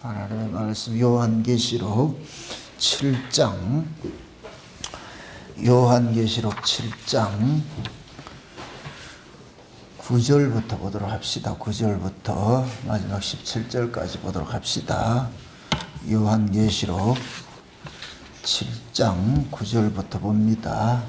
하나님의 말씀 요한계시록 7장 요한계시록 7장 9절부터 보도록 합시다. 9절부터 마지막 17절까지 보도록 합시다. 요한계시록 7장 9절부터 봅니다.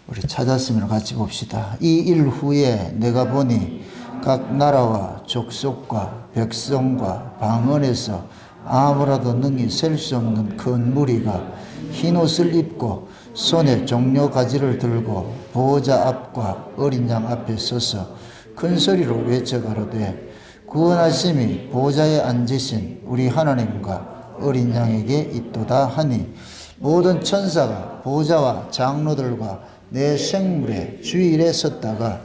우리 찾았으면 같이 봅시다. 이 일 후에 내가 보니 각 나라와 족속과 백성과 방언에서 아무라도 능히 셀 수 없는 큰 무리가 흰 옷을 입고 손에 종려 가지를 들고 보호자 앞과 어린 양 앞에 서서 큰 소리로 외쳐 가로되 구원하심이 보호자에 앉으신 우리 하나님과 어린 양에게 있도다 하니 모든 천사가 보호자와 장로들과 내 생물의 주일에 섰다가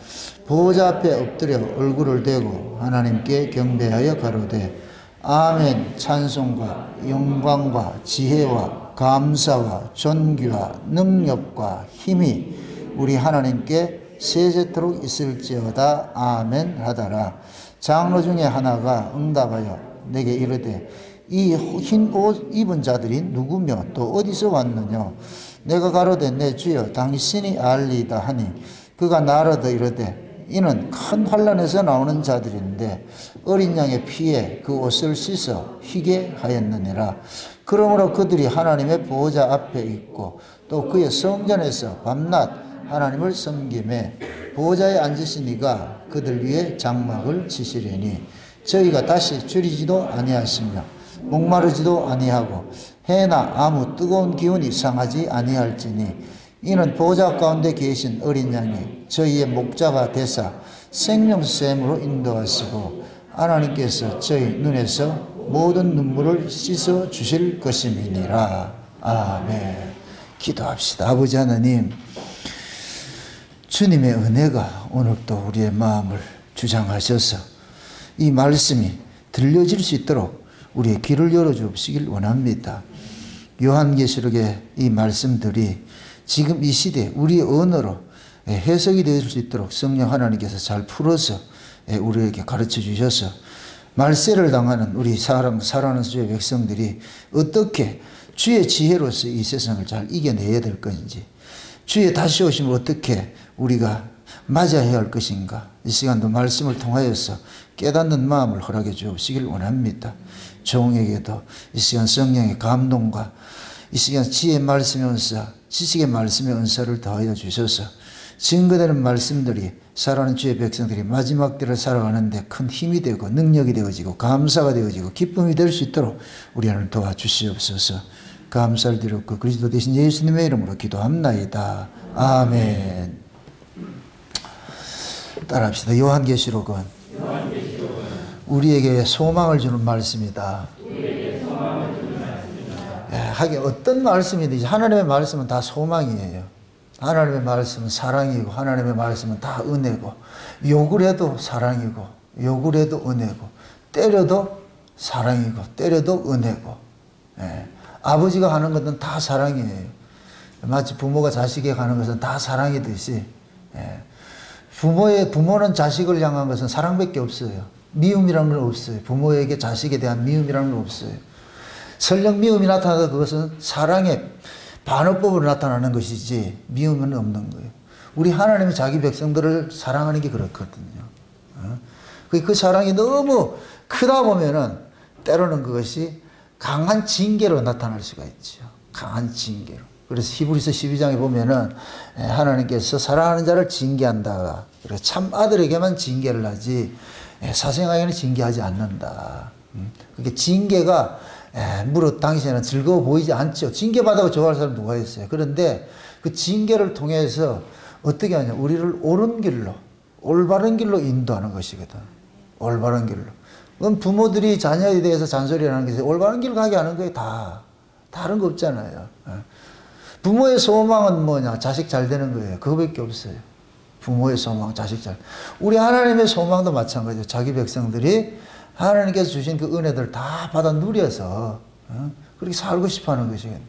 보호자 앞에 엎드려 얼굴을 대고 하나님께 경배하여 가로되 아멘. 찬송과 영광과 지혜와 감사와 존귀와 능력과 힘이 우리 하나님께 세세토록 있을지어다. 아멘 하더라. 장로 중에 하나가 응답하여 내게 이르되 이 흰 옷 입은 자들이 누구며 또 어디서 왔느냐. 내가 가로되 내 주여 당신이 알리이다 하니 그가 나로도 이르되 이는 큰 환난에서 나오는 자들인데 어린 양의 피에 그 옷을 씻어 희게 하였느니라. 그러므로 그들이 하나님의 보호자 앞에 있고 또 그의 성전에서 밤낮 하나님을 섬기매 보호자에 앉으신 이가 그들 위에 장막을 치시려니 저희가 다시 줄이지도 아니하시며 목마르지도 아니하고 해나 아무 뜨거운 기운이 상하지 아니할지니 이는 보호자 가운데 계신 어린 양이 저희의 목자가 되사 생명샘으로 인도하시고 하나님께서 저희 눈에서 모든 눈물을 씻어 주실 것임이니라. 아멘. 기도합시다. 아버지 하나님, 주님의 은혜가 오늘도 우리의 마음을 주장하셔서 이 말씀이 들려질 수 있도록 우리의 귀를 열어주시길 원합니다. 요한계시록의 이 말씀들이 지금 이 시대에 우리의 언어로 해석이 될 수 있도록 성령 하나님께서 잘 풀어서 우리에게 가르쳐 주셔서 말세를 당하는 우리 사랑하는 주의 백성들이 어떻게 주의 지혜로서 이 세상을 잘 이겨내야 될 것인지, 주의 다시 오심을 어떻게 우리가 맞아야 할 것인가, 이 시간도 말씀을 통하여서 깨닫는 마음을 허락해 주시길 원합니다. 종에게도 이 시간 성령의 감동과 이 시간 지혜의 말씀의 은사, 지식의 말씀의 은사를 더하여 주셔서 증거되는 말씀들이 살아가는 주의 백성들이 마지막 때를 살아가는데 큰 힘이 되고 능력이 되어지고 감사가 되어지고 기쁨이 될 수 있도록 우리 하나님 도와주시옵소서. 감사를 드렸고 그리스도 대신 예수님의 이름으로 기도합나이다. 아멘. 따라합시다. 요한계시록은 우리에게 소망을 주는 말씀이다. 하긴 어떤 말씀이든지 하나님의 말씀은 다 소망이에요. 하나님의 말씀은 사랑이고 하나님의 말씀은 다 은혜고, 욕을 해도 사랑이고 욕을 해도 은혜고, 때려도 사랑이고 때려도 은혜고, 아버지가 하는 것은 다 사랑이에요. 마치 부모가 자식에게 하는 것은 다 사랑이듯이 부모는 자식을 향한 것은 사랑밖에 없어요. 미움이라는 건 없어요. 부모에게 자식에 대한 미움이라는 건 없어요. 설령 미움이 나타나도 그것은 사랑의 반어법으로 나타나는 것이지 미움은 없는 거예요. 우리 하나님이 자기 백성들을 사랑하는 게 그렇거든요. 그 사랑이 너무 크다 보면은 때로는 그것이 강한 징계로 나타날 수가 있죠. 강한 징계로. 그래서 히브리서 12장에 보면은 하나님께서 사랑하는 자를 징계한다. 그래서 참 아들에게만 징계를 하지 사생아에게는 징계하지 않는다. 그게 징계가 무릇 당시에는 즐거워 보이지 않죠. 징계받아도 좋아할 사람 누가 있어요. 그런데 그 징계를 통해서 어떻게 하냐, 우리를 옳은 길로, 올바른 길로 인도하는 것이거든. 올바른 길로. 그럼 부모들이 자녀에 대해서 잔소리하는 게 올바른 길로 가게 하는 거예요. 다 다른 거 없잖아요. 부모의 소망은 뭐냐, 자식 잘 되는 거예요. 그거밖에 없어요. 부모의 소망, 자식 잘. 우리 하나님의 소망도 마찬가지예요. 자기 백성들이 하나님께서 주신 그 은혜들 다 받아 누려서 그렇게 살고 싶어 하는 것이거든요.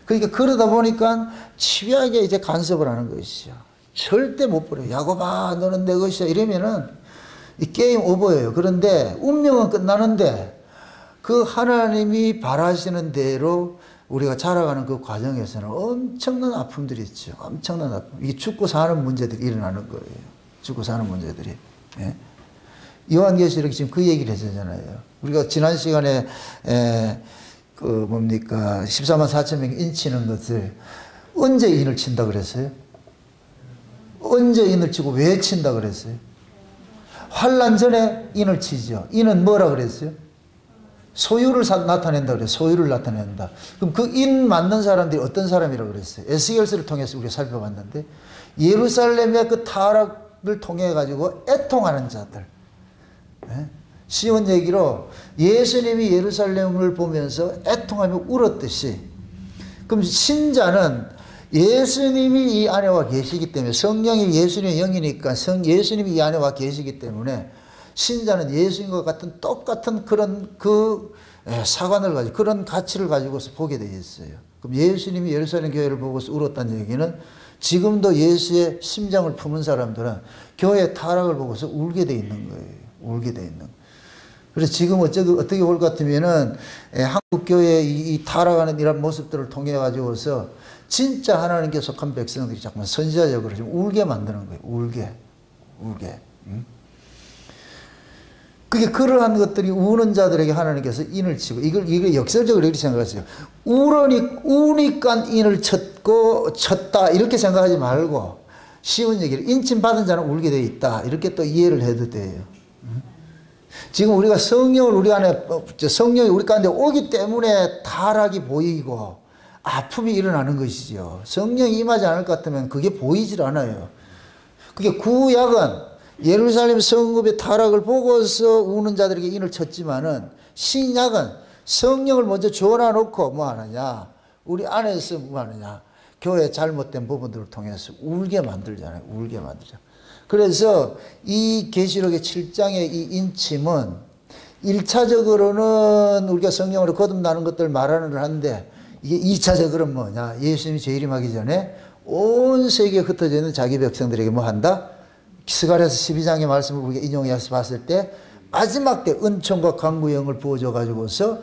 그러니까 그러다 보니까 치밀하게 이제 간섭을 하는 것이죠. 절대 못 버려요. 야곱아, 너는 내 것이야. 이러면은 이 게임 오버예요. 그런데 운명은 끝나는데 그 하나님이 바라시는 대로 우리가 자라가는 그 과정에서는 엄청난 아픔들이 있죠. 엄청난 아픔. 이게 죽고 사는 문제들이 일어나는 거예요. 죽고 사는 문제들이. 예? 요한계시록이 지금 그 얘기를 했잖아요. 우리가 지난 시간에 그 뭡니까 14만 4천 명이 인치는 것을 언제 인을 친다 그랬어요? 언제 인을 치고 왜 친다 그랬어요? 환난 전에 인을 치죠. 인은 뭐라 그랬어요? 소유를 나타낸다 그래요. 소유를 나타낸다. 그럼 그 인 맞는 사람들이 어떤 사람이라고 그랬어요? 에스겔서를 통해서 우리가 살펴봤는데 예루살렘의 그 타락을 통해 가지고 애통하는 자들. 네? 쉬운 얘기로 예수님이 예루살렘을 보면서 애통하며 울었듯이, 그럼 신자는 예수님이 이 안에 와 계시기 때문에, 성령이 예수님의 영이니까 예수님이 이 안에 와 계시기 때문에 신자는 예수님과 같은 똑같은 그런 그 사관을 가지고 그런 가치를 가지고서 보게 되어 있어요. 그럼 예수님이 예루살렘 교회를 보고서 울었다는 얘기는 지금도 예수의 심장을 품은 사람들은 교회의 타락을 보고서 울게 되어 있는 거예요. 울게 되어 있는 거예요. 그래서 지금 어떻게 볼 것 같으면은 한국 교회의 이 타락하는 이런 모습들을 통해 가지고서 진짜 하나님께 속한 백성들이 자꾸만 선지자적으로 좀 울게 만드는 거예요. 울게. 응? 그게 그러한 것들이 우는 자들에게 하나님께서 인을 치고, 이걸 역설적으로 이렇게 생각하세요. 우니까 인을 쳤다 이렇게 생각하지 말고, 쉬운 얘기를 인침 받은 자는 울게 돼 있다 이렇게 또 이해를 해도 돼요. 지금 우리가 성령을 우리 안에, 성령이 우리 가운데 오기 때문에 타락이 보이고 아픔이 일어나는 것이죠. 성령이 임하지 않을 것 같으면 그게 보이질 않아요. 그게 구약은 예루살렘 성읍의 타락을 보고서 우는 자들에게 인을 쳤지만은, 신약은 성령을 먼저 주어놔 놓고 뭐 하느냐, 우리 안에서 뭐 하느냐, 교회의 잘못된 부분들을 통해서 울게 만들잖아요. 울게 만들죠. 그래서 이 계시록의 7장의 이 인침은 1차적으로는 우리가 성령으로 거듭나는 것들을 말하는 한데, 이게 2차적으로는 뭐냐, 예수님이 재림하기 전에 온 세계에 흩어져 있는 자기 백성들에게 뭐 한다? 스가랴서 12장의 말씀을 우리가 인용해서 봤을 때 마지막 때 은총과 강구의 영을 부어줘 가지고서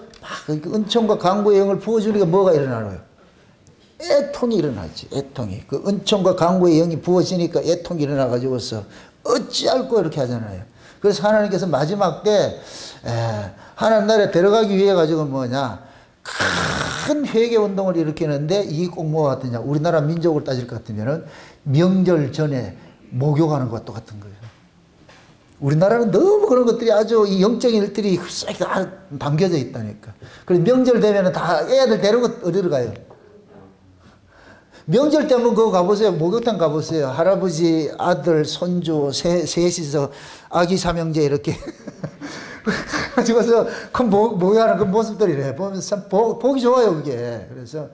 그 은총과 강구의 영을 부어주니까 뭐가 일어나요? 애통이 일어나지. 애통이. 그 은총과 강구의 영이 부어지니까 애통이 일어나 가지고서 어찌할꼬 이렇게 하잖아요. 그래서 하나님께서 마지막 때 하나님 나라에 들어가기 위해 가지고 뭐냐, 큰 회개 운동을 일으키는데, 이게 꼭 뭐가 같으냐, 우리나라 민족을 따질 것 같으면은 명절 전에 목욕하는 것과 똑같은 거예요. 우리나라는 너무 그런 것들이 아주 이 영적인 일들이 싹 다 담겨져 있다니까. 그래서 명절 되면은 다 애들 데리고 어디로 가요? 명절 때 한번 그거 가보세요. 목욕탕 가보세요. 할아버지, 아들, 손주, 셋이서 아기 삼형제 이렇게. 가지고서 그 목욕하는 그 모습들이래. 보면서 참 보기 좋아요, 그게. 그래서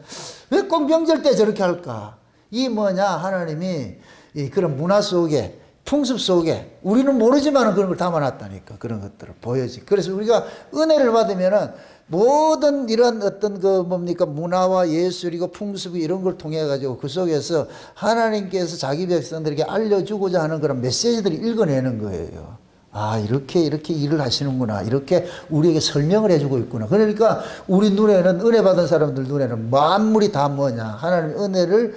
왜 꼭 명절 때 저렇게 할까? 이 뭐냐, 하나님이 이 그런 문화 속에, 풍습 속에 우리는 모르지만 그런 걸 담아놨다니까. 그런 것들을 보여지. 그래서 우리가 은혜를 받으면은 모든 이런 어떤 그 뭡니까, 문화와 예술이고 풍습이 이런 걸 통해 가지고 그 속에서 하나님께서 자기 백성들에게 알려주고자 하는 그런 메시지들을 읽어내는 거예요. 아, 이렇게 일을 하시는구나. 이렇게 우리에게 설명을 해주고 있구나. 그러니까 우리 눈에는, 은혜 받은 사람들 눈에는 만물이 다 뭐냐, 하나님의 은혜를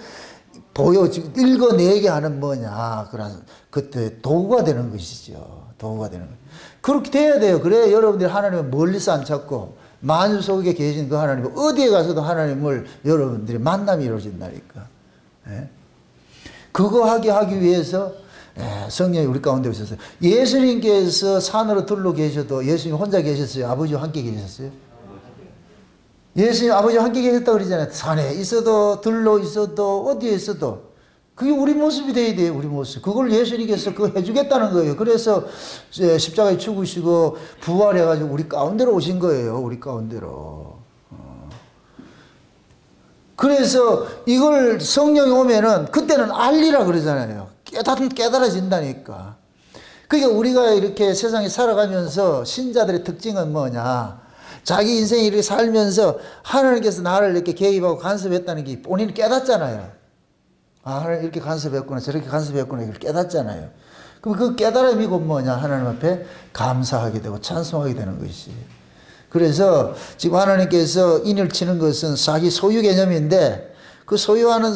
보여주고 읽어내게 하는 뭐냐, 그런 그때 도구가 되는 것이죠. 도구가 되는 것. 그렇게 돼야 돼요. 그래 여러분들이 하나님을 멀리서 안 찾고 만유 속에 계신 그 하나님을, 어디에 가서도 하나님을 여러분들이 만남이 이루어진다니까. 예? 그거 하기 위해서 성령이 우리 가운데 있었어요. 예수님께서 산으로 들러 계셔도 예수님 혼자 계셨어요? 아버지와 함께 계셨어요? 예수님 아버지와 함께 계셨다고 그러잖아요. 산에 있어도 들러 있어도 어디에 있어도. 그게 우리 모습이 돼야 돼요. 우리 모습. 그걸 예수님께서 그거 해주겠다는 거예요. 그래서 십자가에 죽으시고 부활해가지고 우리 가운데로 오신 거예요. 우리 가운데로. 그래서 이걸 성령이 오면은 그때는 알리라 그러잖아요. 깨달아진다니까. 그러니까 우리가 이렇게 세상에 살아가면서 신자들의 특징은 뭐냐, 자기 인생이 이렇게 살면서 하나님께서 나를 이렇게 개입하고 간섭했다는 게 본인이 깨닫잖아요. 아, 하나님 이렇게 간섭했구나, 저렇게 간섭했구나, 이걸 깨닫잖아요. 그럼 그 깨달음이 곧 뭐냐, 하나님 앞에 감사하게 되고 찬송하게 되는 것이. 그래서 지금 하나님께서 인을 치는 것은 자기 소유 개념인데 그 소유하는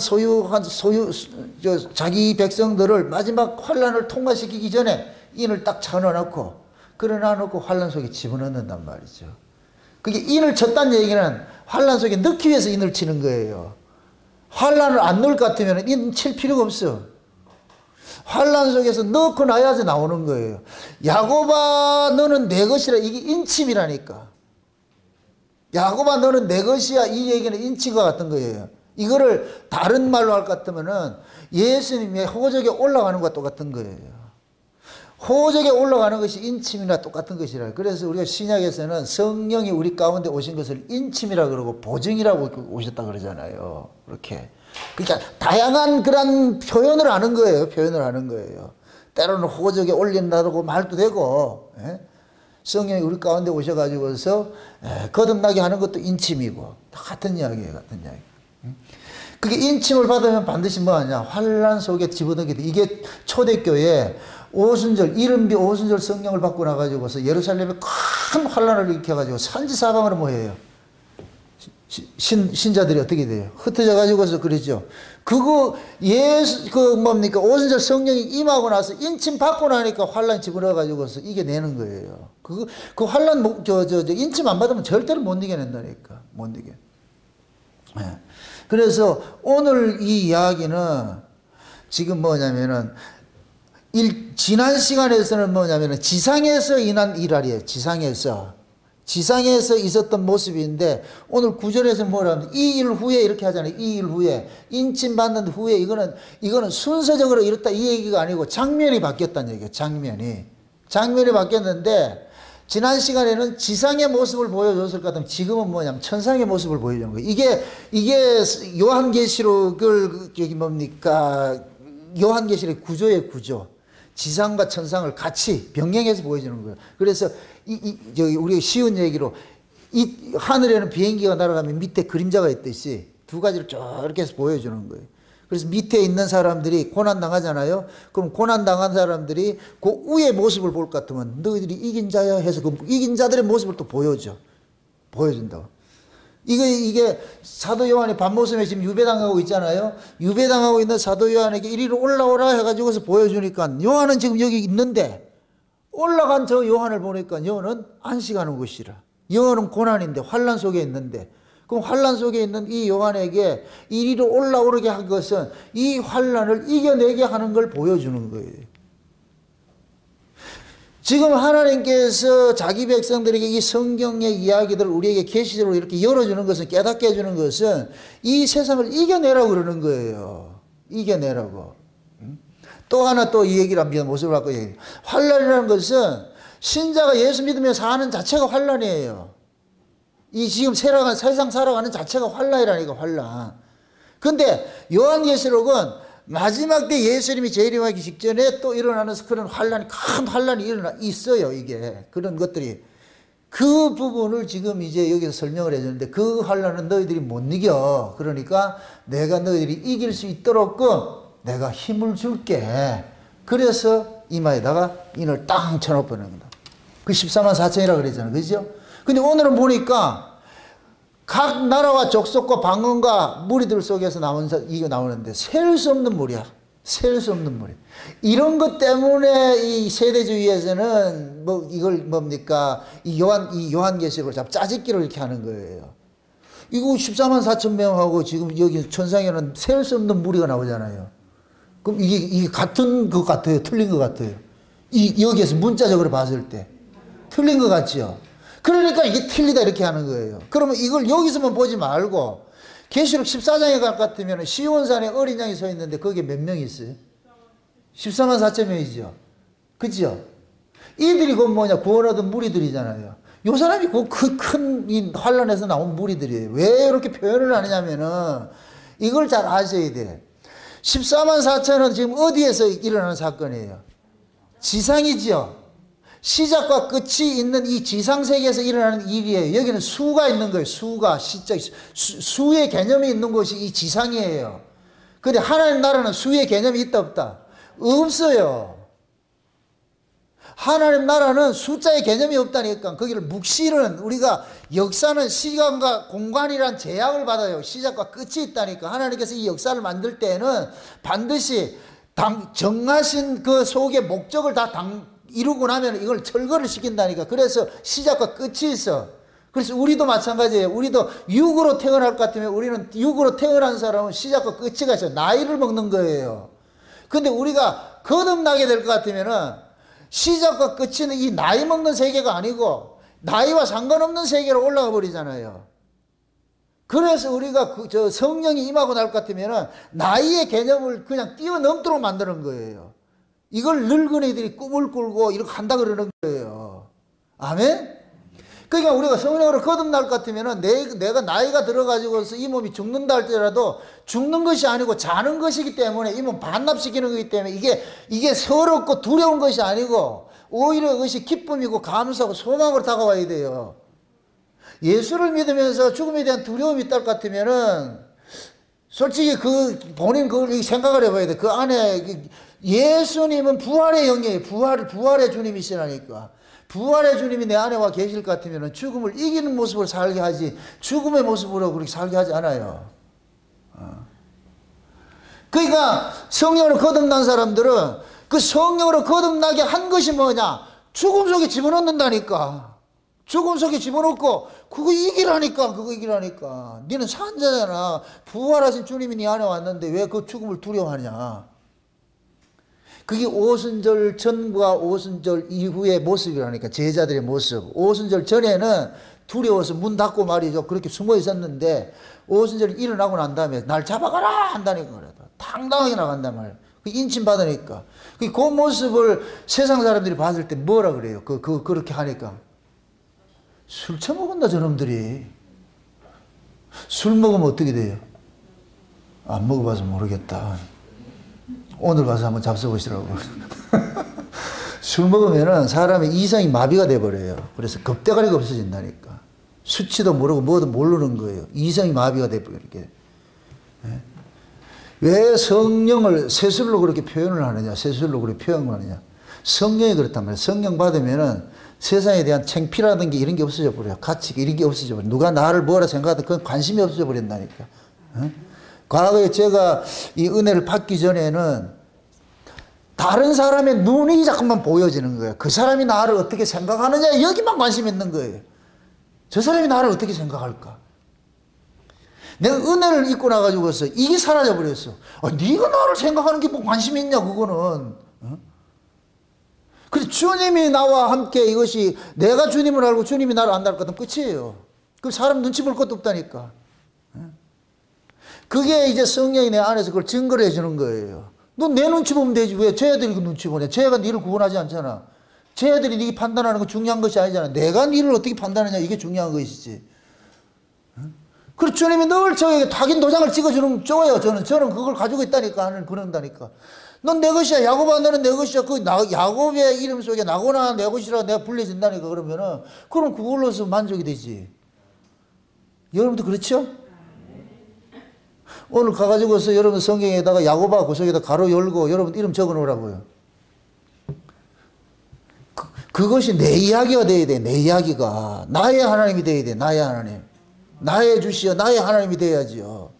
자기 백성들을 마지막 환란을 통과시키기 전에 인을 딱 쳐넣어놓고 끌어놔놓고 환란 속에 집어넣는단 말이죠. 그게 인을 쳤다는 얘기는 환란 속에 넣기 위해서 인을 치는 거예요. 환란을 안 넣을 것 같으면 인 칠 필요가 없어. 환란 속에서 넣고 나야지 나오는 거예요. 야곱아 너는 내 것이라. 이게 인침이라니까. 야곱아 너는 내 것이야. 이 얘기는 인침과 같은 거예요. 이거를 다른 말로 할 것 같으면은 예수님의 호적에 올라가는 것과 똑같은 거예요. 호적에 올라가는 것이 인침이나 똑같은 것이라. 그래서 우리가 신약에서는 성령이 우리 가운데 오신 것을 인침이라 그러고 보증이라고 오셨다 그러잖아요. 그렇게. 그러니까 다양한 그런 표현을 하는 거예요. 표현을 하는 거예요. 때로는 호적에 올린다고 말도 되고, 성령이 우리 가운데 오셔가지고서 거듭나게 하는 것도 인침이고, 다 같은 이야기예요. 같은 이야기. 그게 인침을 받으면 반드시 뭐하냐? 환란 속에 집어넣게 돼. 이게 초대교회 오순절, 이른비 오순절 성령을 받고 나가지고서 예루살렘에 큰 환란을 일으켜가지고 산지사방으로 뭐해요? 신자들이 어떻게 돼요? 흩어져 가지고서 그러죠. 그거 뭡니까? 오순절 성령이 임하고 나서 인침 받고 나니까 환란 집어넣어 가지고서 이겨내는 거예요. 그 환란 인침 안 받으면 절대로 못 이겨낸다니까. 못 이겨. 네. 그래서 오늘 이 이야기는 지금 뭐냐면은 지난 시간에서는 뭐냐면은 지상에서 인한 일할이에요. 지상에서 있었던 모습인데 오늘 9절에서 뭐라 하면 이 일 후에 이렇게 하잖아요. 이 일 후에 인침 받는 후에 이거는 순서적으로 이렇다 이 얘기가 아니고 장면이 바뀌었다는 얘기예요. 장면이 바뀌었는데 지난 시간에는 지상의 모습을 보여줬을 것 같으면 지금은 뭐냐면 천상의 모습을 보여주는 거예요. 이게 요한계시록을 뭡니까? 요한계시록 구조의 구조. 지상과 천상을 같이 병행해서 보여주는 거예요. 그래서 우리가 쉬운 얘기로 이 하늘에는 비행기가 날아가면 밑에 그림자가 있듯이 두 가지를 쭉 이렇게 해서 보여주는 거예요. 그래서 밑에 있는 사람들이 고난 당하잖아요. 그럼 고난 당한 사람들이 그 위의 모습을 볼 것 같으면 너희들이 이긴 자야 해서 그 이긴 자들의 모습을 또 보여준다고. 이게 사도 요한이 밤모섬에 지금 유배당하고 있잖아요. 유배당하고 있는 사도 요한에게 이리로 올라오라 해가지고서 보여주니까 요한은 지금 여기 있는데 올라간 저 요한을 보니까 요한은 안식하는 곳이라. 요한은 고난인데 환란 속에 있는데 그럼 환란 속에 있는 이 요한에게 이리로 올라오게 한 것은 이 환란을 이겨내게 하는 걸 보여주는 거예요. 지금 하나님께서 자기 백성들에게 이 성경의 이야기들을 우리에게 계시적으로 이렇게 열어주는 것은 깨닫게 해주는 것은 이 세상을 이겨내라고 그러는 거예요. 이겨내라고. 또 하나 또 이 얘기를 한번 모습을 갖고 얘기해요. 환란이라는 것은 신자가 예수 믿으며 사는 자체가 환란이에요. 이 지금 세상 살아가는 자체가 환란이라니까 환란. 근데 요한계시록은 마지막 때 예수님이 재림하기 직전에 또 일어나는 그런 큰 환란이 있어요, 이게. 그런 것들이. 그 부분을 지금 이제 여기서 설명을 해주는데 그 환란은 너희들이 못 이겨. 그러니까 내가 너희들이 이길 수 있도록 내가 힘을 줄게. 그래서 이마에다가 인을 땅 쳐넣어버리는 거다. 그 14만 4천이라고 그랬잖아요. 그죠? 근데 오늘은 보니까 각 나라와 족속과 방언과 무리들 속에서 이거 나오는데 셀 수 없는 무리야. 셀 수 없는 무리. 이런 것 때문에 이 세대주의에서는 이걸 뭡니까? 이 요한계시록을 짜집기로 이렇게 하는 거예요. 이거 14만 4천 명하고 지금 여기 천상에는 셀 수 없는 무리가 나오잖아요. 그럼 이게 같은 것 같아요? 틀린 것 같아요? 여기에서 문자적으로 봤을 때. 틀린 것 같죠? 그러니까 이게 틀리다 이렇게 하는 거예요. 그러면 이걸 여기서만 보지 말고 계시록 14장에 갈 것 같으면 시온산에 어린 양이 서 있는데 거기에 몇 명이 있어요? 14만 4천 명이죠. 그죠? 이들이 그 구원 얻은 무리들이잖아요. 요 사람이 큰 환란에서 나온 무리들이에요. 왜 이렇게 표현을 하느냐면은 이걸 잘 아셔야 돼. 14만 4천은 지금 어디에서 일어나는 사건이에요? 지상이죠. 시작과 끝이 있는 이 지상세계에서 일어나는 일이에요. 여기는 수가 있는 거예요. 수가, 수의 개념이 있는 곳이 이 지상이에요. 근데 하나님 나라는 수의 개념이 있다 없다? 없어요. 하나님 나라는 숫자의 개념이 없다니까. 거기를 묵시는 우리가 역사는 시간과 공간이란 제약을 받아요. 시작과 끝이 있다니까. 하나님께서 이 역사를 만들 때에는 반드시 정하신 그 속의 목적을 다 이루고 나면 이걸 철거를 시킨다니까. 그래서 시작과 끝이 있어. 그래서 우리도 마찬가지예요. 우리도 육으로 태어날 것 같으면 우리는 육으로 태어난 사람은 시작과 끝이가 있어요. 나이를 먹는 거예요. 근데 우리가 거듭나게 될 것 같으면은 시작과 끝은 이 나이 먹는 세계가 아니고 나이와 상관없는 세계로 올라가 버리잖아요. 그래서 우리가 저 성령이 임하고 날 것 같으면은 나이의 개념을 그냥 뛰어넘도록 만드는 거예요. 이걸 늙은이들이 꿈을 꿀고 이렇게 한다 그러는 거예요. 아멘? 그러니까 우리가 성령으로 거듭날 것 같으면은 내가 나이가 들어가지고서 이 몸이 죽는다 할지라도 죽는 것이 아니고 자는 것이기 때문에 이 몸 반납시키는 것이기 때문에 이게 서럽고 두려운 것이 아니고 오히려 그것이 기쁨이고 감사하고 소망으로 다가와야 돼요. 예수를 믿으면서 죽음에 대한 두려움이 있다 할 것 같으면은 솔직히 본인 그걸 생각을 해봐야 돼. 그 안에 예수님은 부활의 영이에요. 부활의 주님이시라니까. 부활의 주님이 내 안에 와 계실 것 같으면 죽음을 이기는 모습을 살게 하지 죽음의 모습으로 그렇게 살게 하지 않아요. 그러니까 성령으로 거듭난 사람들은 그 성령으로 거듭나게 한 것이 뭐냐? 죽음 속에 집어넣는다니까. 죽음 속에 집어넣고 그거 이기라니까. 니는 산자잖아. 부활하신 주님이 네 안에 왔는데 왜 그 죽음을 두려워하냐? 그게 오순절 전과 오순절 이후의 모습이라니까. 제자들의 모습. 오순절 전에는 두려워서 문 닫고 말이죠. 그렇게 숨어 있었는데 오순절 일어나고 난 다음에 날 잡아가라 한다니까. 그래도 당당하게 나간단 말이에요. 그 인침 받으니까. 그 모습을 세상 사람들이 봤을 때 뭐라 그래요? 그렇게 하니까. 술 처먹은다 저놈들이. 술 먹으면 어떻게 돼요? 안 먹어봐서 모르겠다. 오늘 가서 한번 잡숴보시라고. 술 먹으면은 사람의 이성이 마비가 돼버려요. 그래서 겁대가리가 없어진다니까. 수치도 모르고 뭐도 모르는 거예요. 이성이 마비가 돼버려요. 이렇게. 왜 성령을 세술로 그렇게 표현을 하느냐? 세술로 그렇게 표현을 하느냐? 성령이 그렇단 말이에요. 성령 받으면은 세상에 대한 창피라든지 이런 게 없어져 버려요. 가치가 이런 게 없어져 버려요. 누가 나를 뭐라 생각하든 그건 관심이 없어져 버린다니까. 과거에 제가 이 은혜를 받기 전에는 다른 사람의 눈이 자꾸만 보여지는 거예요. 그 사람이 나를 어떻게 생각하느냐 여기만 관심 있는 거예요. 저 사람이 나를 어떻게 생각할까? 내가 은혜를 입고 나가지고서 이게 사라져 버렸어. 네가 나를 생각하는 게 뭐 관심이 있냐 그거는. 그래서 주님이 나와 함께 이것이 내가 주님을 알고 주님이 나를 안다 할 것은 끝이에요. 그럼 사람 눈치 볼 것도 없다니까. 그게 이제 성령이 내 안에서 그걸 증거를 해주는 거예요. 너 내 눈치 보면 되지. 왜 쟤들이 그 눈치 보냐? 쟤가 니를 구원하지 않잖아. 쟤들이 네 판단하는 건 중요한 것이 아니잖아. 내가 니를 어떻게 판단하냐 이게 중요한 것이지. 그리고 주님이 늘 저에게 확인 도장을 찍어주는 줘요. 저는 그걸 가지고 있다니까. 하는 그런다니까. 넌 내 것이야. 야곱아 너는 내 것이야. 야곱의 이름 속에 나고나 내 것이라고 내가 불려진다니까. 그러면은 그럼 그걸로서 만족이 되지. 여러분도 그렇죠? 오늘 가가지고서 여러분 성경에다가 야고바 그 속에다 가로 열고 여러분 이름 적어 놓으라고요. 그것이 내 이야기가 돼야 돼. 내 이야기가. 나의 하나님이 돼야 돼. 나의 하나님. 나의 주시여 나의 하나님이 돼야지요.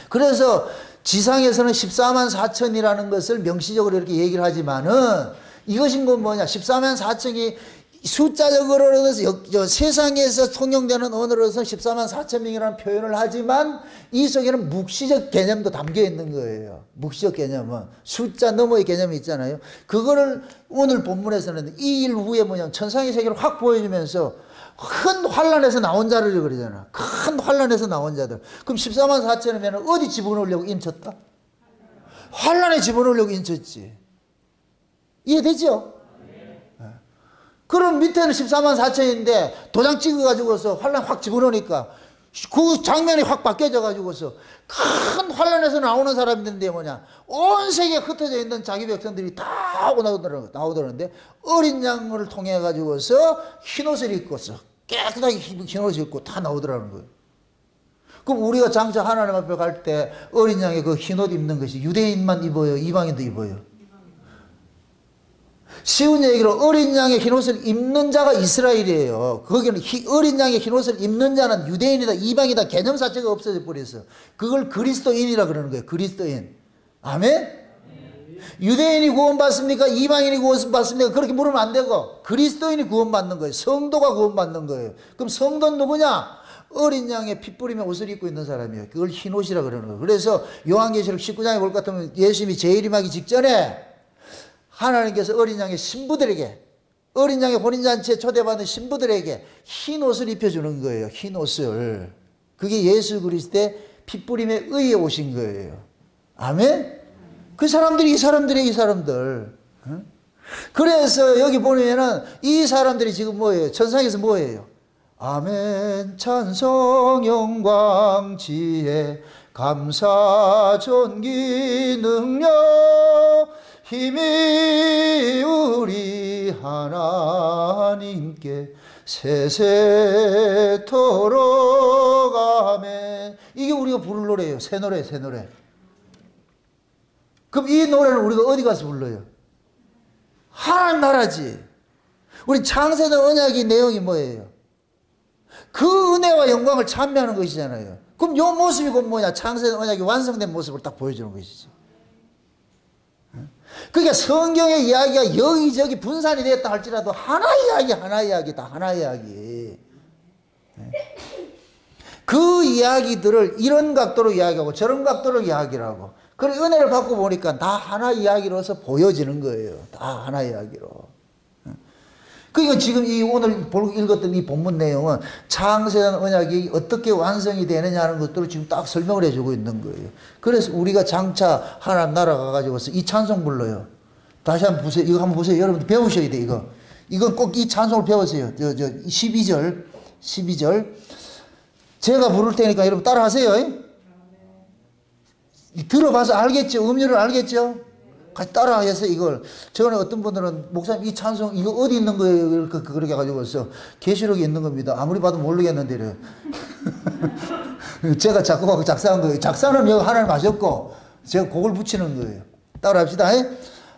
그래서 지상에서는 14만 4천이라는 것을 명시적으로 이렇게 얘기를 하지만은 이것인 건 뭐냐. 14만 4천이 숫자적으로서 세상에서 통용되는 언어로서 14만 4천 명이라는 표현을 하지만 이 속에는 묵시적 개념도 담겨 있는 거예요. 묵시적 개념은 숫자 너머의 개념이 있잖아요. 그거를 오늘 본문에서는 이 일 후에 뭐냐 천상의 세계를 확 보여주면서 큰 환란에서 나온 자를 그러잖아. 큰 환란에서 나온 자들. 그럼 14만 4천이면 어디 집어넣으려고 인쳤다? 환란에 집어넣으려고 인쳤지. 이해되죠? 그럼 밑에는 14만 4천인데 도장 찍어가지고서 환란 확 집어넣으니까 그 장면이 확 바뀌어져가지고서 큰 환란에서 나오는 사람인데 뭐냐 온 세계에 흩어져 있는 자기 백성들이 다 나오더라는데 어린 양을 통해 가지고서 흰옷을 입고서 깨끗하게 흰옷을 입고 다 나오더라는 거예요. 그럼 우리가 장차 하나님 앞에 갈 때 어린 양의 그 흰옷 입는 것이 유대인만 입어요? 이방인도 입어요? 쉬운 얘기로 어린 양의 흰옷을 입는 자가 이스라엘이에요. 거기는 어린 양의 흰옷을 입는 자는 유대인이다 이방이다 개념 자체가 없어져 버렸어. 그걸 그리스도인이라 그러는 거예요. 그리스도인. 아멘? 유대인이 구원받습니까? 이방인이 구원받습니까? 그렇게 물으면 안 되고 그리스도인이 구원받는 거예요. 성도가 구원받는 거예요. 그럼 성도는 누구냐? 어린 양의 피 뿌리며 옷을 입고 있는 사람이에요. 그걸 흰옷이라 그러는 거예요. 그래서 요한계시록 19장에 볼 것 같으면 예수님이 재림하기 직전에 하나님께서 어린 양의 신부들에게 어린 양의 혼인잔치에 초대받은 신부들에게 흰옷을 입혀주는 거예요. 흰옷을. 그게 예수 그리스도의 피 뿌림에 의해 오신 거예요. 아멘? 그 사람들이 이 사람들. 그래서 여기 보면은 이 사람들이 지금 뭐예요? 천상에서 뭐예요? 아멘 찬송 영광 지혜 감사 존귀 능력 힘이 우리 하나님께 세세토록 아멘. 이게 우리가 부를 노래예요. 새 노래. 그럼 이 노래는 우리가 어디 가서 불러요? 하나님 나라지. 우리 창세전 언약의 내용이 뭐예요? 그 은혜와 영광을 찬미하는 것이잖아요. 그럼 이 모습이 곧 뭐냐? 창세전 언약이 완성된 모습을 딱 보여주는 것이죠. 그러니까 성경의 이야기가 여기저기 분산이 됐다 할지라도 하나의 이야기 다 하나의 이야기. 그 이야기들을 이런 각도로 이야기하고 저런 각도로 이야기하고 그리고 은혜를 받고 보니까 다 하나의 이야기로서 보여지는 거예요. 다 하나의 이야기로. 그러니까 지금 이 오늘 읽었던 이 본문 내용은 창세전 언약이 어떻게 완성이 되느냐는 것들을 지금 딱 설명을 해주고 있는 거예요. 그래서 우리가 장차 하나님 나라 가가지고서 이 찬송 불러요. 다시 한번 보세요. 이거 한번 보세요. 여러분들 배우셔야 돼, 이거. 이건 꼭 이 찬송을 배우세요. 12절. 제가 부를 테니까 여러분 따라 하세요. 들어봐서 알겠죠? 음률을 알겠죠? 같이 따라 해서 이걸. 저번에 어떤 분들은 목사님 이 찬송 이거 어디 있는 거예요? 그렇게 가지고서 계시록에 있는 겁니다. 아무리 봐도 모르겠는데 제가 작곡하고 작사한 거예요. 작사는 여기 하나님 하셨고 제가 곡을 붙이는 거예요. 따라 합시다.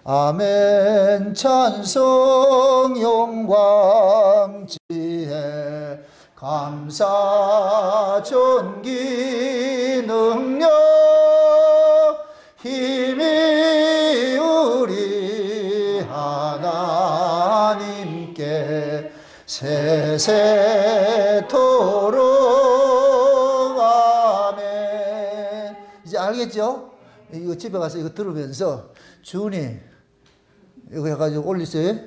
아멘 찬송 영광 지혜 감사 존귀 능력 힘이 우리 하나님께 세세토록 아멘. 이제 알겠죠? 이거 집에 가서 이거 들으면서 주님 이거 해가지고 올리세요.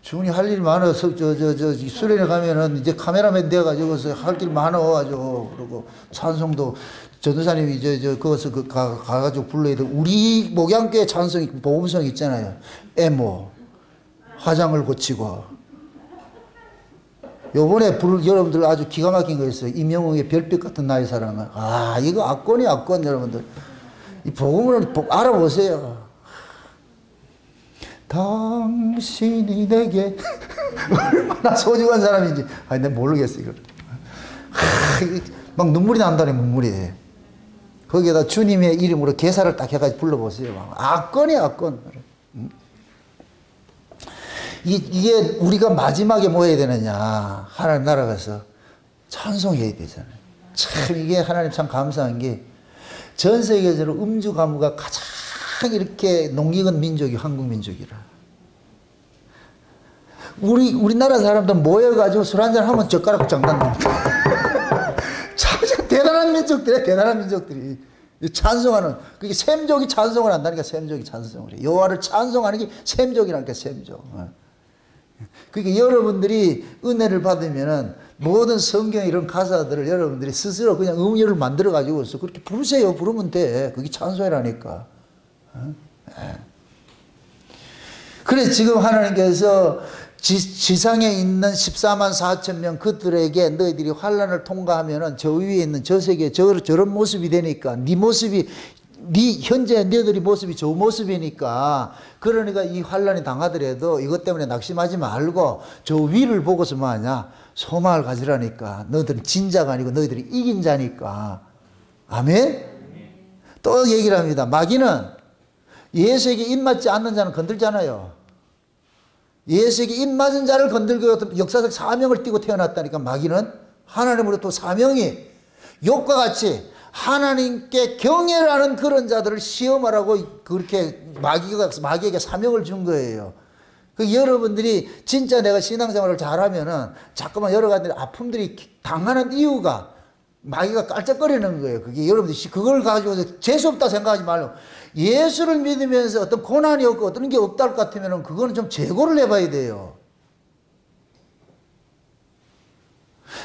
주님 할 일 많아서 수련회 가면은 이제 카메라맨 돼가지고서 할 일 많아가지고 그리고 찬송도 전도사님이 거기서 가가지고 불러야 돼. 우리 목양교회 찬송이 복음성 있잖아요. 애모 화장을 고치고 요번에 여러분들 아주 기가 막힌 거 있어요. 임영웅의 별빛 같은 나의 사랑은. 아 이거 악권이 악권. 여러분들 이 복음을 알아보세요. 당신이 내게 얼마나 소중한 사람인지. 아니, 내가 모르겠어, 이걸. 막 눈물이 난다니, 눈물이. 거기에다 주님의 이름으로 개사를 딱 해가지고 불러보세요. 악권이 악권. 이게 우리가 마지막에 뭐 해야 되느냐. 하나님 나라 가서 찬송해야 되잖아요. 참, 이게 하나님 참 감사한 게 전 세계적으로 음주 가무가 가장 이렇게 농익은 민족이 한국 민족이라. 우리나라 사람들 모여가지고 술 한잔 하면 젓가락 장난 납니다. 참 대단한 민족들이야, 대단한 민족들이. 찬송하는, 그게 샘족이 찬송을 한다니까, 샘족이 찬송을 해. 여호와를 찬송하는 게 샘족이라니까, 샘족. 그러니까 여러분들이 은혜를 받으면은 모든 성경 이런 가사들을 여러분들이 스스로 그냥 음료를 만들어가지고 그렇게 부르세요. 부르면 돼. 그게 찬송이라니까. 그래 지금 하나님께서 지상에 있는 14만 4천 명 그들에게 너희들이 환난을 통과하면은 저 위에 있는 저 세계 저런 모습이 되니까 네 모습이 현재 너희들이 모습이 저 모습이니까 그러니까 이 환난이 당하더라도 이것 때문에 낙심하지 말고 저 위를 보고서 뭐하냐 소망을 가지라니까. 너희들은 진자가 아니고 너희들이 이긴 자니까. 아멘. 또 얘기를 합니다. 마귀는 예수에게 입맞지 않는 자는 건들잖아요. 예수에게 입맞은 자를 건들고 역사적 사명을 띠고 태어났다니까. 마귀는 하나님으로부터 사명이 욥과 같이 하나님께 경외하는 그런 자들을 시험하라고 그렇게 마귀에게 사명을 준 거예요. 여러분들이 진짜 내가 신앙생활을 잘하면은 자꾸만 여러 가지 아픔들이 당하는 이유가 마귀가 깔짝거리는 거예요. 그게 여러분들이 그걸 가지고 재수없다 생각하지 말고, 예수를 믿으면서 어떤 고난이 없고 어떤 게 없다 할 것 같으면 그거는 좀 재고를 해봐야 돼요.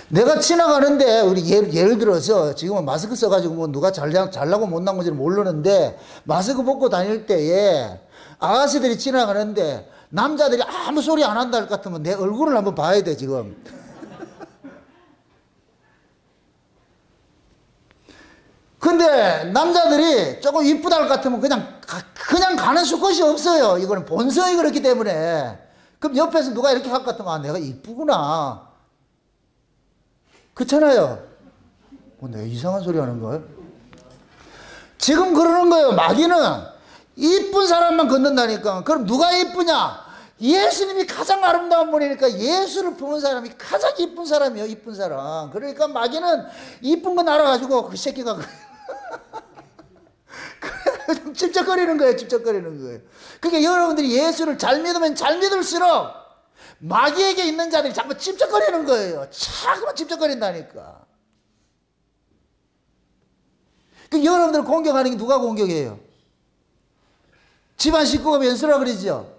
내가 지나가는데, 우리 예를 들어서 지금은 마스크 써가지고 뭐 누가 잘나고 못난 건지는 모르는데, 마스크 벗고 다닐 때에 아가씨들이 지나가는데 남자들이 아무 소리 안 한다 할 것 같으면 내 얼굴을 한번 봐야 돼, 지금. 근데 남자들이 조금 이쁘다 할 것 같으면 그냥 가는 수컷이 없어요. 이거는 본성이 그렇기 때문에. 그럼 옆에서 누가 이렇게 할 것 같으면, 아, 내가 이쁘구나. 그렇잖아요. 내가 이상한 소리 하는 거예요? 지금 그러는 거예요. 마귀는 이쁜 사람만 건든다니까. 그럼 누가 이쁘냐? 예수님이 가장 아름다운 분이니까 예수를 품은 사람이 가장 이쁜 사람이에요. 이쁜 사람. 그러니까 마귀는 이쁜 건 알아가지고 그 새끼가 찝쩍거리는 거예요. 찝쩍거리는 거예요. 그러니까 여러분들이 예수를 잘 믿으면 잘 믿을수록 마귀에게 있는 자들이 자꾸 찝쩍거리는 거예요. 자꾸만 찝쩍거린다니까. 그러니까 여러분들 공격하는 게 누가 공격해요? 집안 식구가 왼수라 그러죠.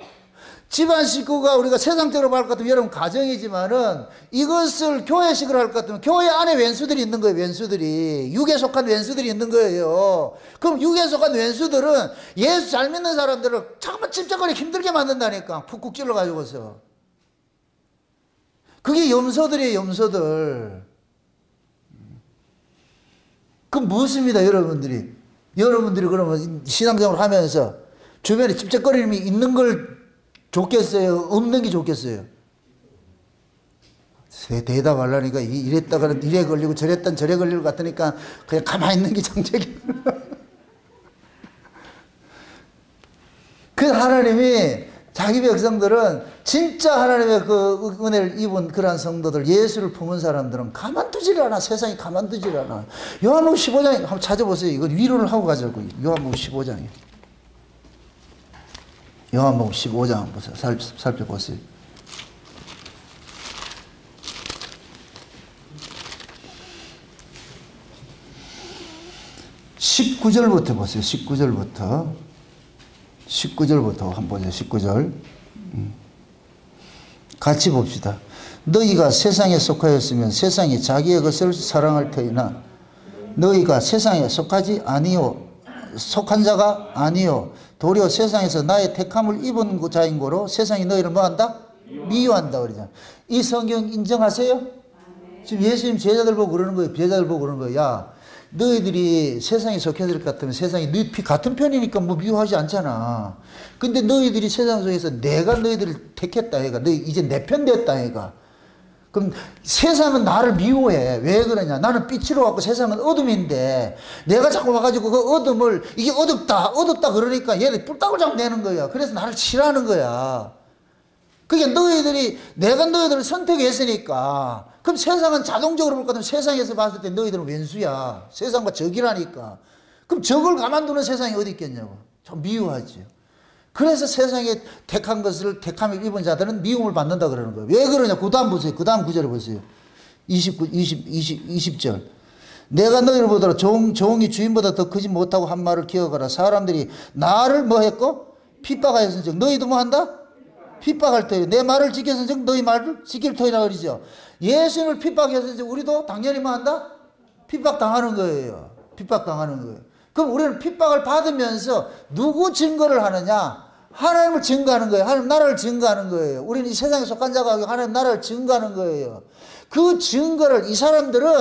집안 식구가 우리가 세상적으로 말 것 같으면 여러분 가정이지만은 이것을 교회식으로 할 것 같으면 교회 안에 왼수들이 있는 거예요. 왼수들이. 육에 속한 왼수들이 있는 거예요. 그럼 육에 속한 왼수들은 예수 잘 믿는 사람들을 잠깐만 찝쩍거리기 힘들게 만든다니까. 푹푹 찔러가지고서. 그게 염소들이에요. 염소들. 그럼 무엇입니다, 여러분들이? 여러분들이 그러면 신앙생활을 하면서 주변에 찝쩍거림이 있는 걸 좋겠어요? 없는 게 좋겠어요? 대답하려니까 이랬다가는 이래 걸리고 저랬다는 저래 걸릴 것 같으니까 그냥 가만히 있는 게 정책이에요. 그 하나님이 자기 백성들은 진짜 하나님의 그 은혜를 입은 그러한 성도들, 예수를 품은 사람들은 가만두질 않아. 세상이 가만두질 않아. 요한복음 15장 한번 찾아보세요. 이거 위로를 하고 가자고. 요한복음 15장이에요. 요한복음 15장 보세요. 살펴보세요. 19절부터 보세요. 19절부터 한번 보세요. 19절. 같이 봅시다. 너희가 세상에 속하였으면 세상이 자기의 것을 사랑할 터이나 너희가 세상에 속하지 아니요 속한 자가 아니요 도리어 세상에서 나의 택함을 입은 자인 고로 세상이 너희를 뭐한다? 미워한다 그러잖아. 이 성경 인정하세요? 지금 예수님 제자들 보고 그러는 거예요. 제자들 보고 그러는 거예요. 야, 너희들이 세상에 속해질 것 같으면 세상이 너희 같은 편이니까 뭐 미워하지 않잖아. 근데 너희들이 세상 속에서 내가 너희들을 택했다 얘가. 너희 이제 내 편 됐다 얘가. 그럼 세상은 나를 미워해. 왜 그러냐? 나는 빛으로 왔고 세상은 어둠인데 내가 자꾸 와가지고 그 어둠을 이게 어둡다 그러니까 얘들 뿔딱을 자꾸 내는 거야. 그래서 나를 싫어하는 거야. 그게 내가 너희들을 선택했으니까. 그럼 세상은 자동적으로 볼 것 같으면 세상에서 봤을 때 너희들은 왼수야. 세상과 적이라니까. 그럼 적을 가만두는 세상이 어디 있겠냐고. 참 미워하죠. 그래서 세상에 택한 것을 택함을 입은 자들은 미움을 받는다 그러는 거예요. 왜 그러냐? 그 다음 보세요. 그 다음 구절을 보세요. 20절. 내가 너희를 보더라. 종이 주인보다 더 크지 못하고 한 말을 기억하라. 사람들이 나를 뭐 했고? 핍박하였은즉 너희도 뭐 한다? 핍박할 터이요. 내 말을 지켰은즉 너희 말을 지킬 터이라 그러죠. 예수님을 핍박했은즉 우리도 당연히 뭐 한다? 핍박당하는 거예요. 핍박당하는 거예요. 그럼 우리는 핍박을 받으면서 누구 증거를 하느냐? 하나님을 증거하는 거예요. 하나님 나라를 증거하는 거예요. 우리는 이 세상에 속한 자가 아니고 하나님 나라를 증거하는 거예요. 그 증거를 이 사람들은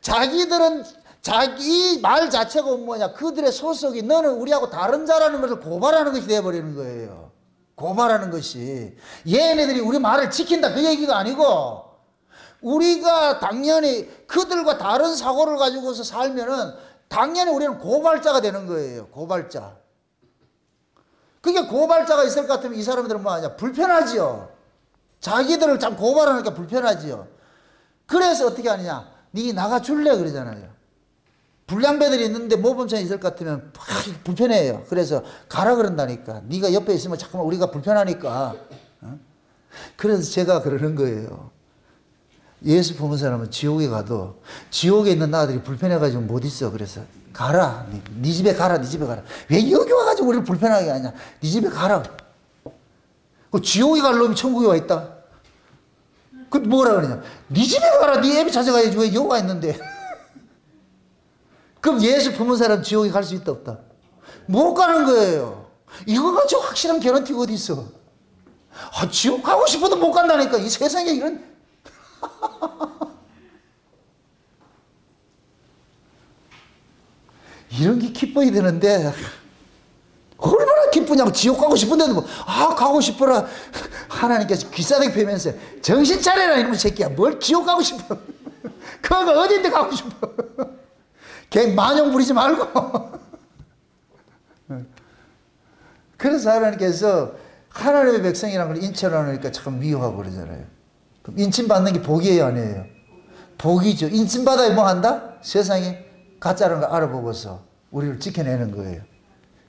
자기 말 자체가 뭐냐? 그들의 소속이 너는 우리하고 다른 자라는 것을 고발하는 것이 되어버리는 거예요. 고발하는 것이. 얘네들이 우리 말을 지킨다 그 얘기가 아니고 우리가 당연히 그들과 다른 사고를 가지고서 살면은 당연히 우리는 고발자가 되는 거예요. 고발자. 그게 고발자가 있을 것 같으면 이 사람들은 뭐 하냐? 불편하지요. 자기들을 참 고발하니까 불편하지요. 그래서 어떻게 하느냐? 네 나가 줄래? 그러잖아요. 불량배들이 있는데 모범생이 있을 것 같으면 불편해요. 그래서 가라 그런다니까. 네가 옆에 있으면 자꾸만 우리가 불편하니까. 그래서 제가 그러는 거예요. 예수 품은 사람은 지옥에 가도 지옥에 있는 나들이 불편해가지고 못 있어. 그래서 가라. 네 집에 가라. 네 집에 가라. 왜 여기 와가지고 우리를 불편하게 하냐. 네 집에 가라. 그 지옥에 갈 놈이 천국에 와 있다. 그 뭐라 그러냐. 네 집에 가라. 네 애비 찾아가야지. 왜 여기 와 있는데. 그럼 예수 품은 사람 지옥에 갈 수 있다 없다? 못 가는 거예요. 이거 가지고 확실한 개런티가 어디 있어. 아, 지옥 가고 싶어도 못 간다니까. 이 세상에 이런 이런 게 기뻐야 되는데 얼마나 기쁘냐고. 지옥 가고 싶은데도 뭐, 아 가고 싶어라. 하나님께서 귀싸대기 펴면서 정신 차려라 이놈의 새끼야. 뭘 지옥 가고 싶어. 그거 어딘데 가고 싶어. 걔 만용 부리지 말고. 그래서 하나님께서 하나님의 백성이라는 걸 인쳐놓으니까 참 미워하고 그러잖아요. 그럼 인침받는 게 복이에요, 아니에요? 복이죠. 인침받아야 뭐 한다? 세상에 가짜라는 걸 알아보고서 우리를 지켜내는 거예요.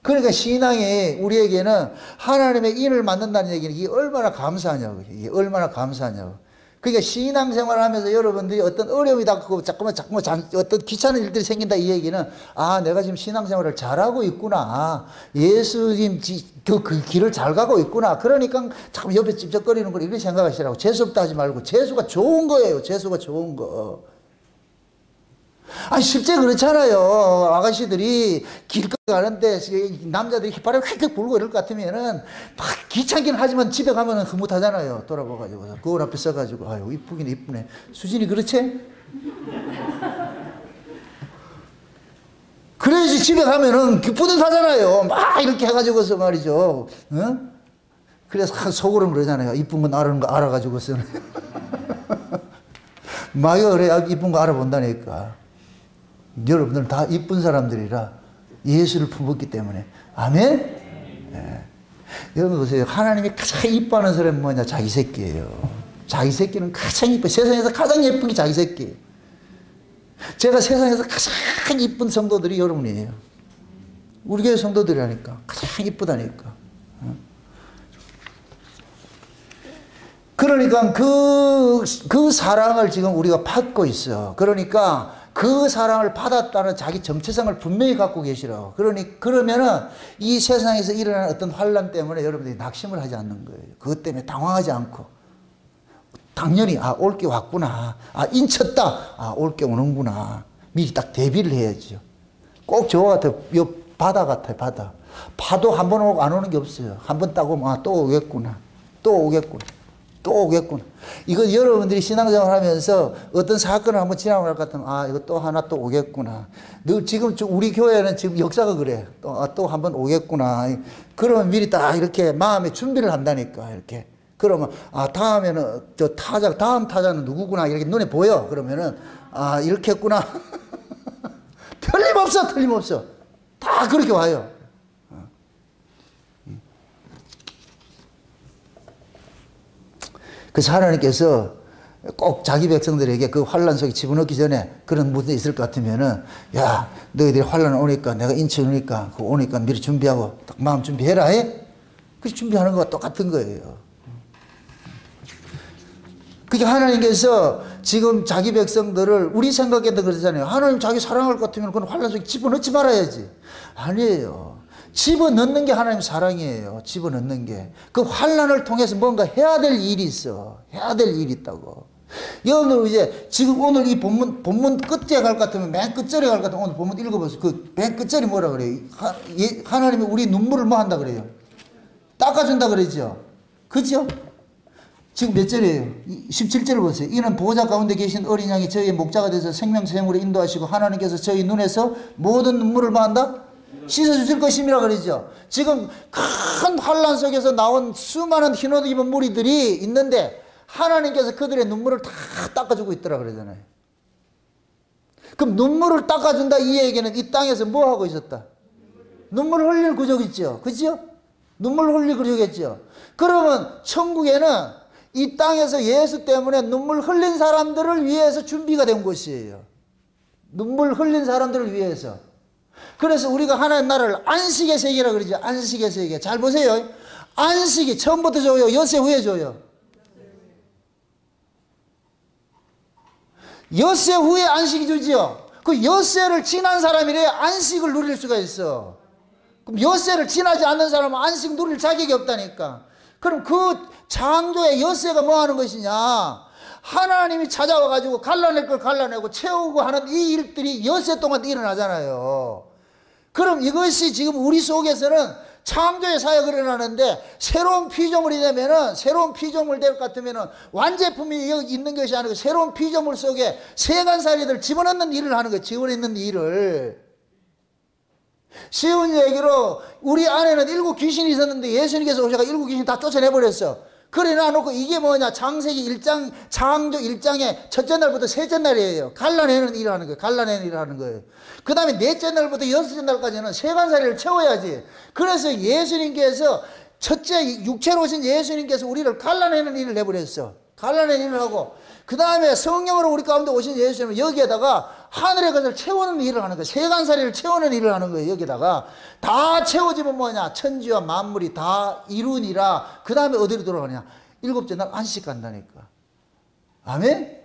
그러니까 신앙이 우리에게는 하나님의 인을 만든다는 얘기는 이게 얼마나 감사하냐고. 이게 얼마나 감사하냐고. 그러니까 신앙생활을 하면서 여러분들이 어떤 어려움이 닥치고 자꾸만 어떤 귀찮은 일들이 생긴다 이 얘기는 아 내가 지금 신앙생활을 잘하고 있구나. 예수님 그 길을 잘 가고 있구나. 그러니까 자꾸 옆에 찝쩍거리는 걸 이렇게 생각하시라고. 재수없다 하지 말고 재수가 좋은 거예요. 재수가 좋은 거. 아니 실제 그렇잖아요. 아가씨들이 길거리 가는데 남자들이 휘파람 휙휙 불고 이럴 것 같으면은 막 귀찮긴 하지만 집에 가면은 흐뭇하잖아요. 돌아봐가지고 거울 앞에 서가지고 아유 이쁘긴 이쁘네. 수진이 그렇지? 그래야지 집에 가면은 뿌듯하잖아요. 막 이렇게 해가지고서 말이죠. 응? 그래서 속으로는 그러잖아요. 이쁜 건 아는 거 알아가지고서는 막 그래 이쁜 거 알아본다니까. 여러분들은 다 이쁜 사람들이라 예수를 품었기 때문에. 아멘? 네. 여러분 보세요. 하나님이 가장 이뻐하는 사람은 뭐냐? 자기 새끼예요. 자기 새끼는 가장 이뻐. 세상에서 가장 예쁜 게 자기 새끼예요. 제가 세상에서 가장 이쁜 성도들이 여러분이에요. 우리 교회 성도들이라니까. 가장 이쁘다니까. 그러니까 그 사랑을 지금 우리가 받고 있어. 그러니까 그 사랑을 받았다는 자기 정체성을 분명히 갖고 계시라고. 그러면은 이 세상에서 일어나는 어떤 환란 때문에 여러분들이 낙심을 하지 않는 거예요. 그것 때문에 당황하지 않고. 당연히, 아, 올 게 왔구나. 아, 인쳤다. 아, 올 게 오는구나. 미리 딱 대비를 해야죠. 꼭 저와 같아요. 바다 같아요, 바다. 파도 한 번 오고 안 오는 게 없어요. 한 번 따고, 아, 또 오겠구나. 또 오겠구나. 또 오겠구나. 이거 여러분들이 신앙생활 하면서 어떤 사건을 한번 지나갈 것 같으면 아 이거 또 하나 또 오겠구나. 지금 우리 교회는 지금 역사가 그래. 또 한번 오겠구나. 그러면 미리 딱 이렇게 마음에 준비를 한다니까. 이렇게. 그러면 아 다음에는 저 다음 타자는 누구구나 이렇게 눈에 보여. 그러면은 아 이렇게 했구나. 틀림없어. 다 그렇게 와요. 그래서 하나님께서 꼭 자기 백성들에게 그 환란 속에 집어넣기 전에 그런 무슨 있을 것 같으면은 야 너희들이 환란 오니까 내가 인치 오니까 그 오니까 미리 준비하고 딱 마음 준비해라 해. 그 준비하는 거와 똑같은 거예요. 그러니까 하나님께서 지금 자기 백성들을 우리 생각에도 그러잖아요. 하나님 자기 사랑할 것 같으면 그건 환란 속에 집어넣지 말아야지. 아니에요. 집어넣는 게 하나님 사랑이에요. 집어넣는 게. 그 환란을 통해서 뭔가 해야 될 일이 있어. 해야 될 일이 있다고. 여러분들 이제 지금 오늘 이 본문 끝에 갈 것 같으면 맨 끝절에 갈 것 같으면 오늘 본문 읽어보세요. 그 맨 끝절이 뭐라 그래요? 하나님이 우리 눈물을 뭐 한다 그래요? 닦아준다 그러죠? 그죠? 지금 몇 절이에요? 17절을 보세요. 이는 보호자 가운데 계신 어린 양이 저희의 목자가 돼서 생명샘으로 인도하시고 하나님께서 저희 눈에서 모든 눈물을 뭐 한다? 씻어주실 것임이라 그러죠. 지금 큰 환란 속에서 나온 수많은 흰옷 입은 무리들이 있는데 하나님께서 그들의 눈물을 다 닦아주고 있더라 그러잖아요. 그럼 눈물을 닦아준다 이 얘기는 이 땅에서 뭐 하고 있었다? 눈물을 흘릴 구적 있죠. 그죠? 눈물 흘리고 그러겠죠. 그러면 천국에는 이 땅에서 예수 때문에 눈물 흘린 사람들을 위해서 준비가 된 곳이에요. 눈물 흘린 사람들을 위해서. 그래서 우리가 하나님 나라를 안식의 세계라 그러죠. 안식의 세계. 잘 보세요. 안식이 처음부터 줘요? 엿새 후에 줘요? 엿새 후에 안식이 주지요. 그 엿새를 지난 사람이래야 안식을 누릴 수가 있어. 그럼 엿새를 지나지 않는 사람은 안식 누릴 자격이 없다니까. 그럼 그 창조의 엿새가 뭐 하는 것이냐? 하나님이 찾아와 가지고 갈라낼 걸 갈라내고 채우고 하는 이 일들이 엿새 동안 일어나잖아요. 그럼 이것이 지금 우리 속에서는 창조의 사역을 일어나는데, 새로운 피조물이 되면은, 새로운 피조물 될 것 같으면은 완제품이 여기 있는 것이 아니고 새로운 피조물 속에 세간살이들 집어넣는 일을 하는 거예요. 집어넣는 일을. 쉬운 얘기로 우리 안에는 7 귀신이 있었는데 예수님께서 오셔서 7 귀신 다 쫓아내버렸어. 그래 놔놓고 이게 뭐냐? 창세기 1장, 창조 1장의 첫째 날부터 셋째 날이에요. 갈라내는 일을 하는 거예요. 갈라내는 일을 하는 거예요. 그 다음에 넷째 날부터 여섯째 날까지는 세간살이를 채워야지. 그래서 예수님께서 첫째 육체로 오신 예수님께서 우리를 갈라내는 일을 해버렸어. 갈라내는 일을 하고, 그 다음에 성령으로 우리 가운데 오신 예수님은 여기에다가 하늘의 것을 채우는 일을 하는 거예요. 세간살이를 채우는 일을 하는 거예요. 여기다가 다 채워지면 뭐냐? 천지와 만물이 다 이루니라. 그 다음에 어디로 돌아가냐? 7째 날 안식 간다니까. 아멘?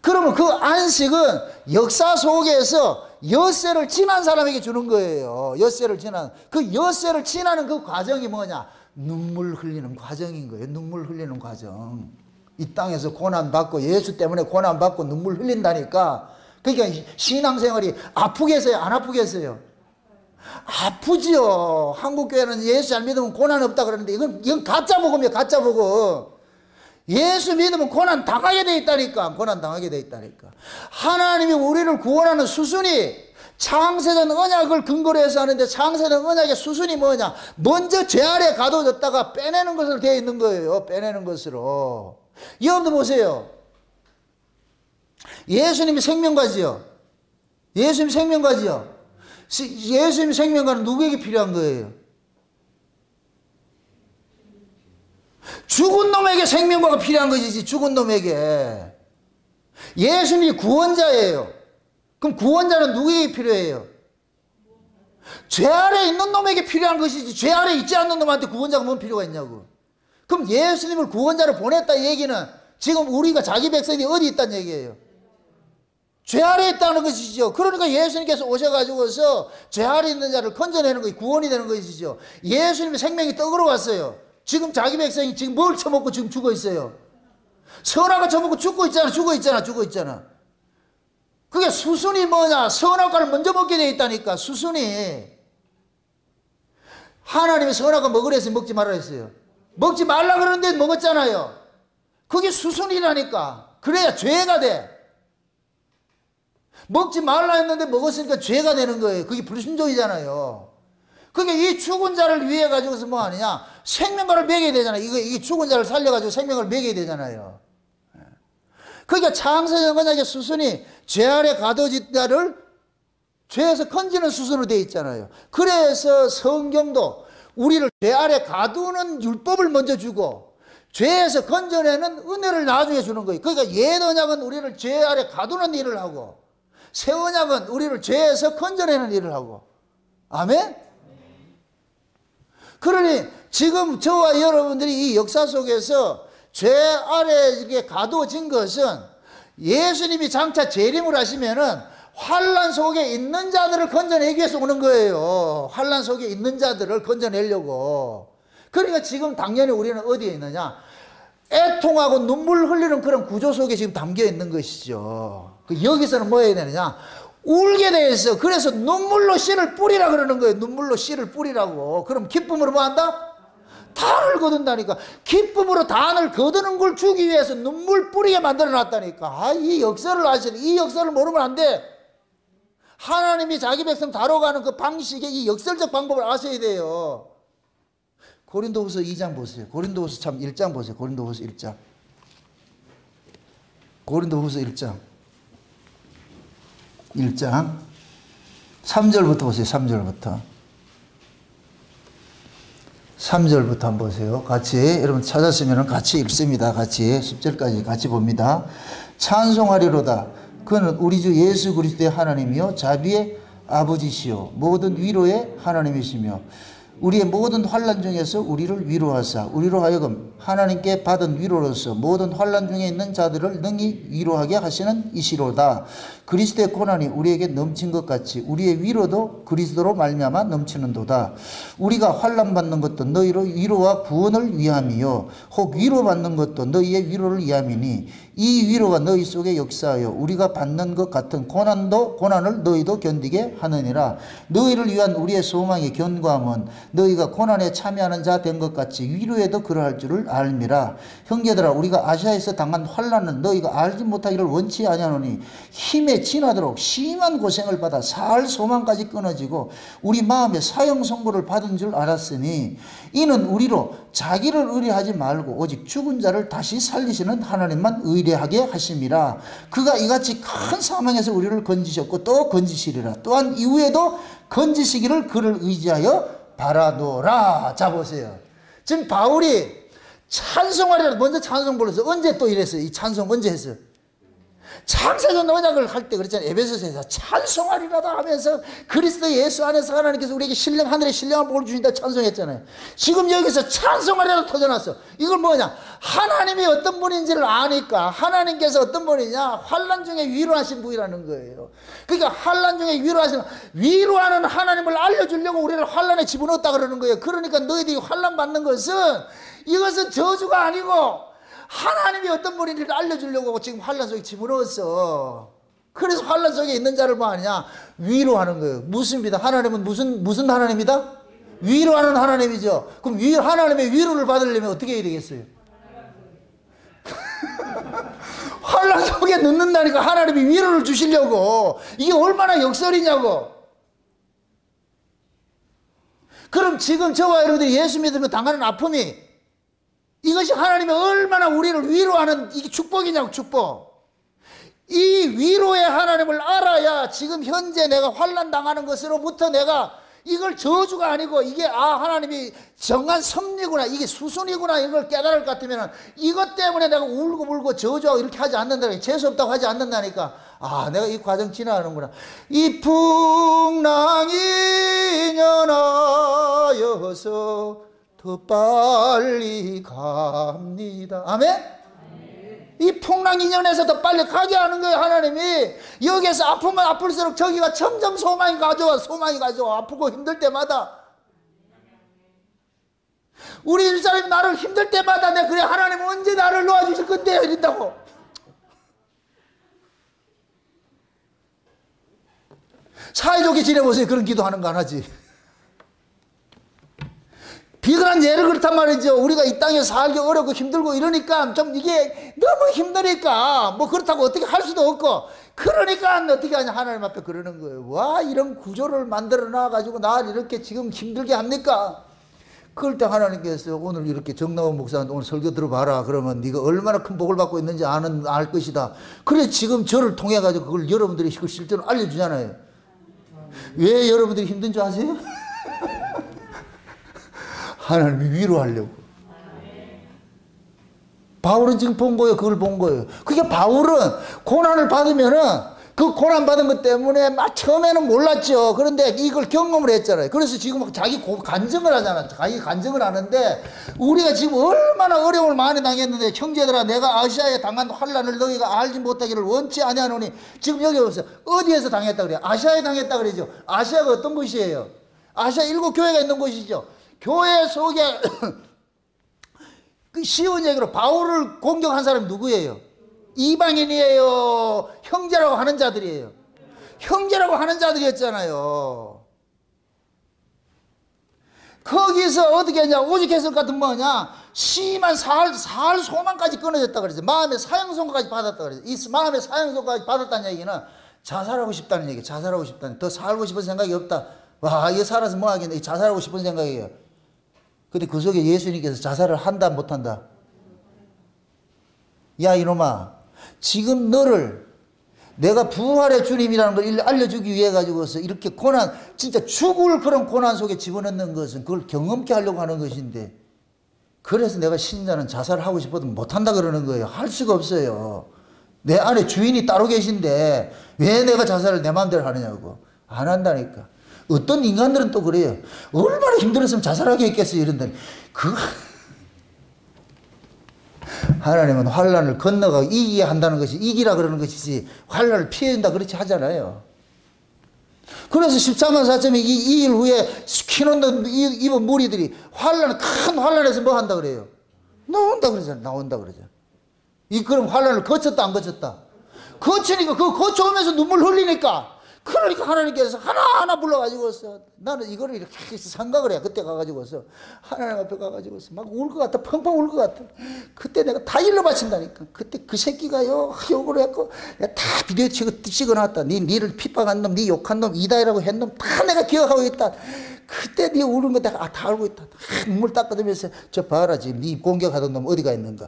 그러면 그 안식은 역사 속에서 엿새를 지난 사람에게 주는 거예요. 엿새를 지난. 그 엿새를 지나는 그 과정이 뭐냐? 눈물 흘리는 과정인 거예요. 눈물 흘리는 과정. 이 땅에서 고난받고, 예수 때문에 고난받고 눈물 흘린다니까. 그러니까 신앙생활이 아프겠어요? 안 아프겠어요? 아프지요. 한국교회는 예수 잘 믿으면 고난 없다 그러는데 이건 가짜 복음이에요. 가짜 복음. 예수 믿으면 고난 당하게 돼 있다니까. 고난 당하게 돼 있다니까. 하나님이 우리를 구원하는 수순이, 창세전 언약을 근거로 해서 하는데, 창세전 언약의 수순이 뭐냐? 먼저 죄 아래 가둬졌다가 빼내는 것으로 되어 있는 거예요. 빼내는 것으로. 여러분들 보세요. 예수님이 생명과지요. 예수님 생명과지요. 예수님 생명과는 누구에게 필요한 거예요? 죽은 놈에게 생명과가 필요한 것이지. 죽은 놈에게. 예수님이 구원자예요. 그럼 구원자는 누구에게 필요해요? 죄 아래 있는 놈에게 필요한 것이지, 죄 아래 있지 않는 놈한테 구원자가 뭔 필요가 있냐고. 그럼 예수님을 구원자로 보냈다 얘기는 지금 우리가 자기 백성이 어디 있다는 얘기예요? 죄 아래 있다는 것이죠. 그러니까 예수님께서 오셔가지고서 죄 아래 있는 자를 건져내는 것이 구원이 되는 것이죠. 예수님의 생명이 떡으로 왔어요. 지금 자기 백성이 지금 뭘 처먹고 지금 죽어 있어요? 선악과 처먹고 죽고 있잖아. 죽어 있잖아. 죽어 있잖아. 그게 수순이 뭐냐? 선악과를 먼저 먹게 돼 있다니까. 수순이. 하나님이 선악과 먹으라 했어요? 먹지 말라 했어요? 먹지 말라 그러는데 먹었잖아요. 그게 수순이라니까. 그래야 죄가 돼. 먹지 말라 했는데 먹었으니까 죄가 되는 거예요. 그게 불순종이잖아요. 그게 이 죽은 자를 위해 가지고서 뭐 하느냐? 생명과를 먹여야 되잖아요. 이게 죽은 자를 살려가지고 생명을 먹여야 되잖아요. 그러니까 창세전 언약의 수순이 죄 아래 가둬진 자를 죄에서 건지는 수순으로 되어 있잖아요. 그래서 성경도 우리를 죄 아래 가두는 율법을 먼저 주고 죄에서 건져내는 은혜를 나중에 주는 거예요. 그러니까 옛 언약은 우리를 죄 아래 가두는 일을 하고, 새 언약은 우리를 죄에서 건져내는 일을 하고. 아멘? 그러니 지금 저와 여러분들이 이 역사 속에서 죄 아래 이렇게 가두어진 것은, 예수님이 장차 재림을 하시면은 환난 속에 있는 자들을 건져내기 위해서 오는 거예요. 환난 속에 있는 자들을 건져내려고. 그러니까 지금 당연히 우리는 어디에 있느냐? 애통하고 눈물 흘리는 그런 구조 속에 지금 담겨 있는 것이죠. 여기서는 뭐 해야 되느냐? 울게 돼 있어. 그래서 눈물로 씨를 뿌리라 그러는 거예요. 눈물로 씨를 뿌리라고. 그럼 기쁨으로 뭐 한다? 단을 거둔다니까. 기쁨으로 단을 거두는 걸 주기 위해서 눈물 뿌리게 만들어 놨다니까. 이 역사를 아시는, 이 역사를 모르면 안 돼. 하나님이 자기 백성 다뤄가는 그 방식의 이 역설적 방법을 아셔야 돼요. 고린도후서 2장 보세요. 고린도후서 참 1장 보세요. 고린도후서 1장. 고린도후서 1장. 1장 3절부터 보세요. 3절부터. 3절부터 한번 보세요. 같이 여러분 찾았으면 같이 읽습니다. 같이 10절까지 같이 봅니다. 찬송하리로다. 그는 우리 주 예수 그리스도의 하나님이요 자비의 아버지시요 모든 위로의 하나님이시며 우리의 모든 환난 중에서 우리를 위로하사 우리로 하여금 하나님께 받은 위로로서 모든 환난 중에 있는 자들을 능히 위로하게 하시는 이시로다. 그리스도의 고난이 우리에게 넘친 것 같이 우리의 위로도 그리스도로 말미암아 넘치는도다. 우리가 환난 받는 것도 너희로 위로와 구원을 위함이요 혹 위로받는 것도 너희의 위로를 위함이니 이 위로가 너희 속에 역사하여 우리가 받는 것 같은 고난을 너희도 견디게 하느니라. 너희를 위한 우리의 소망의 견고함은 너희가 고난에 참여하는 자 된 것 같이 위로에도 그러할 줄을 알미라. 형제들아 우리가 아시아에서 당한 환난은 너희가 알지 못하기를 원치 아니하노니 힘에 지나도록 심한 고생을 받아 살 소망까지 끊어지고 우리 마음에 사형 선고를 받은 줄 알았으니 이는 우리로 자기를 의뢰하지 말고 오직 죽은 자를 다시 살리시는 하나님만 의뢰하게 하심이라. 그가 이같이 큰 사망에서 우리를 건지셨고 또 건지시리라. 또한 이후에도 건지시기를 그를 의지하여 바라노라. 자 보세요. 지금 바울이 찬송하리라 먼저 찬송 불렀어요. 언제 또 이랬어요? 이 찬송 언제 했어요? 창세전 언약을 할 때 그랬잖아요. 에베소서에서 찬송하리라다 하면서 그리스도 예수 안에서 하나님께서 우리에게 신령 하늘의 신령한 복을 주신다 찬송했잖아요. 지금 여기서 찬송하리라 터져놨어. 이걸 뭐냐? 하나님이 어떤 분인지를 아니까 하나님께서 어떤 분이냐? 환난 중에 위로하신 분이라는 거예요. 그러니까 환난 중에 위로하는 하나님을 알려주려고 우리를 환난에 집어넣었다 그러는 거예요. 그러니까 너희들이 환난 받는 것은 이것은 저주가 아니고 하나님이 어떤 분인지를 알려주려고 지금 환난 속에 집어넣었어. 그래서 환난 속에 있는 자를 뭐 하느냐? 위로하는 거예요. 무슨입니다. 하나님은 무슨 하나님이다? 위로하는 하나님이죠. 그럼 하나님의 위로를 받으려면 어떻게 해야 되겠어요? 환난 속에 넣는다니까 하나님이 위로를 주시려고. 이게 얼마나 역설이냐고. 그럼 지금 저와 여러분들이 예수 믿으면 당하는 아픔이 이것이 하나님이 얼마나 우리를 위로하는 이게 축복이냐고. 축복. 이 위로의 하나님을 알아야 지금 현재 내가 환난 당하는 것으로부터 내가 이걸 저주가 아니고 이게 하나님이 정한 섭리구나 이게 수순이구나 이걸 깨달을 것 같으면 이것 때문에 내가 울고 불고 저주하고 이렇게 하지 않는다니까. 재수없다고 하지 않는다니까. 내가 이 과정 지나가는구나. 이 풍랑이 년하여서 더 빨리 갑니다. 아멘? 이 풍랑 인연에서 더 빨리 가게 하는 거예요. 하나님이 여기에서 아프면 아플수록 저기가 점점 소망이 가져와. 아프고 힘들 때마다 우리 집사람이 나를 힘들 때마다 내가 그래 하나님 언제 나를 놓아주실 건데요 이런다고. 사이좋게 지내보세요. 그런 기도하는 거 안 하지. 비근한 예를 그렇단 말이죠. 우리가 이 땅에 살기 어렵고 힘들고 이러니까 좀 이게 너무 힘드니까 뭐 그렇다고 어떻게 할 수도 없고 그러니까 어떻게 하냐 하나님 앞에 그러는 거예요. 와 이런 구조를 만들어 놔가지고 나를 이렇게 지금 힘들게 합니까? 그럴 때 하나님께서 오늘 이렇게 정나원 목사한테 오늘 설교 들어봐라. 그러면 네가 얼마나 큰 복을 받고 있는지 알 것이다. 그래 지금 저를 통해 가지고 그걸 여러분들이 그걸 실제로 알려주잖아요. 왜 여러분들이 힘든 줄 아세요? 하나님이 위로하려고. 바울은 지금 본 거예요. 그걸 본 거예요. 그게 바울은 고난을 받으면은 그 고난 받은 것 때문에 막 처음에는 몰랐죠. 그런데 이걸 경험을 했잖아요. 그래서 지금 자기 간증을 하잖아. 자기 간증을 하는데 우리가 지금 얼마나 어려움을 많이 당했는데 형제들아 내가 아시아에 당한 환난을 너희가 알지 못하기를 원치 아니하노니 지금 여기 보세요. 어디에서 당했다 그래요? 아시아에 당했다 그러죠. 아시아가 어떤 곳이에요? 아시아 7교회가 있는 곳이죠. 교회 속에 그 쉬운 얘기로 바울을 공격한 사람이 누구예요? 이방인이에요? 형제라고 하는 자들이에요? 형제라고 하는 자들이었잖아요. 거기서 어떻게 했냐? 오직 해석 같은 뭐냐? 심한 살 소망까지 끊어졌다 그랬어요. 마음의 사형선고까지 받았다 그랬어요. 이 마음의 사형선고까지 받았다는 얘기는 자살하고 싶다는 얘기예요. 자살하고 싶다는, 더 살고 싶은 생각이 없다. 와, 이거 살아서 뭐 하겠네. 자살하고 싶은 생각이에요. 근데 그 속에 예수님께서 자살을 한다 못한다? 야 이놈아 지금 너를 내가 부활의 주님이라는 걸 알려주기 위해 가지고서 이렇게 고난, 진짜 죽을 그런 고난 속에 집어넣는 것은 그걸 경험케 하려고 하는 것인데, 그래서 내가 신자는 자살하고 싶어도 못한다 그러는 거예요. 할 수가 없어요. 내 안에 주인이 따로 계신데 왜 내가 자살을 내 마음대로 하느냐고. 안 한다니까. 어떤 인간들은 또 그래요. 얼마나 힘들었으면 자살하게 했겠어요, 이런다니. 하나님은 환난을 건너가 이기게 한다는 것이, 이기라 그러는 것이지 환난을 피해준다 그렇지 하잖아요. 그래서 14만 4천이 이 일 후에 키놓는 입은 무리들이 큰 환난에서 뭐 한다 그래요? 나온다 그러잖아. 나온다 그러잖아. 그럼 환난을 거쳤다 안 거쳤다? 거치니까, 그거 거쳐오면서 눈물 흘리니까, 그러니까 하나님께서 하나하나 불러가지고서, 나는 이거를 이렇게 생각을 해. 그때 가가지고서 하나님 앞에 가가지고서 막 울 것 같아. 펑펑 울 것 같아. 그때 내가 다 일러 바친다니까. 그때 그 새끼가요 욕을 했고 내가 다 비디오 찍어놨다. 니를 핍박한 놈, 니 욕한 놈, 이다이라고 한 놈 다 내가 기억하고 있다. 그때 니 우는 거 내가 다 알고 있다. 눈물 닦아주면서 저 봐라, 지금 니 공격하던 놈 어디가 있는가.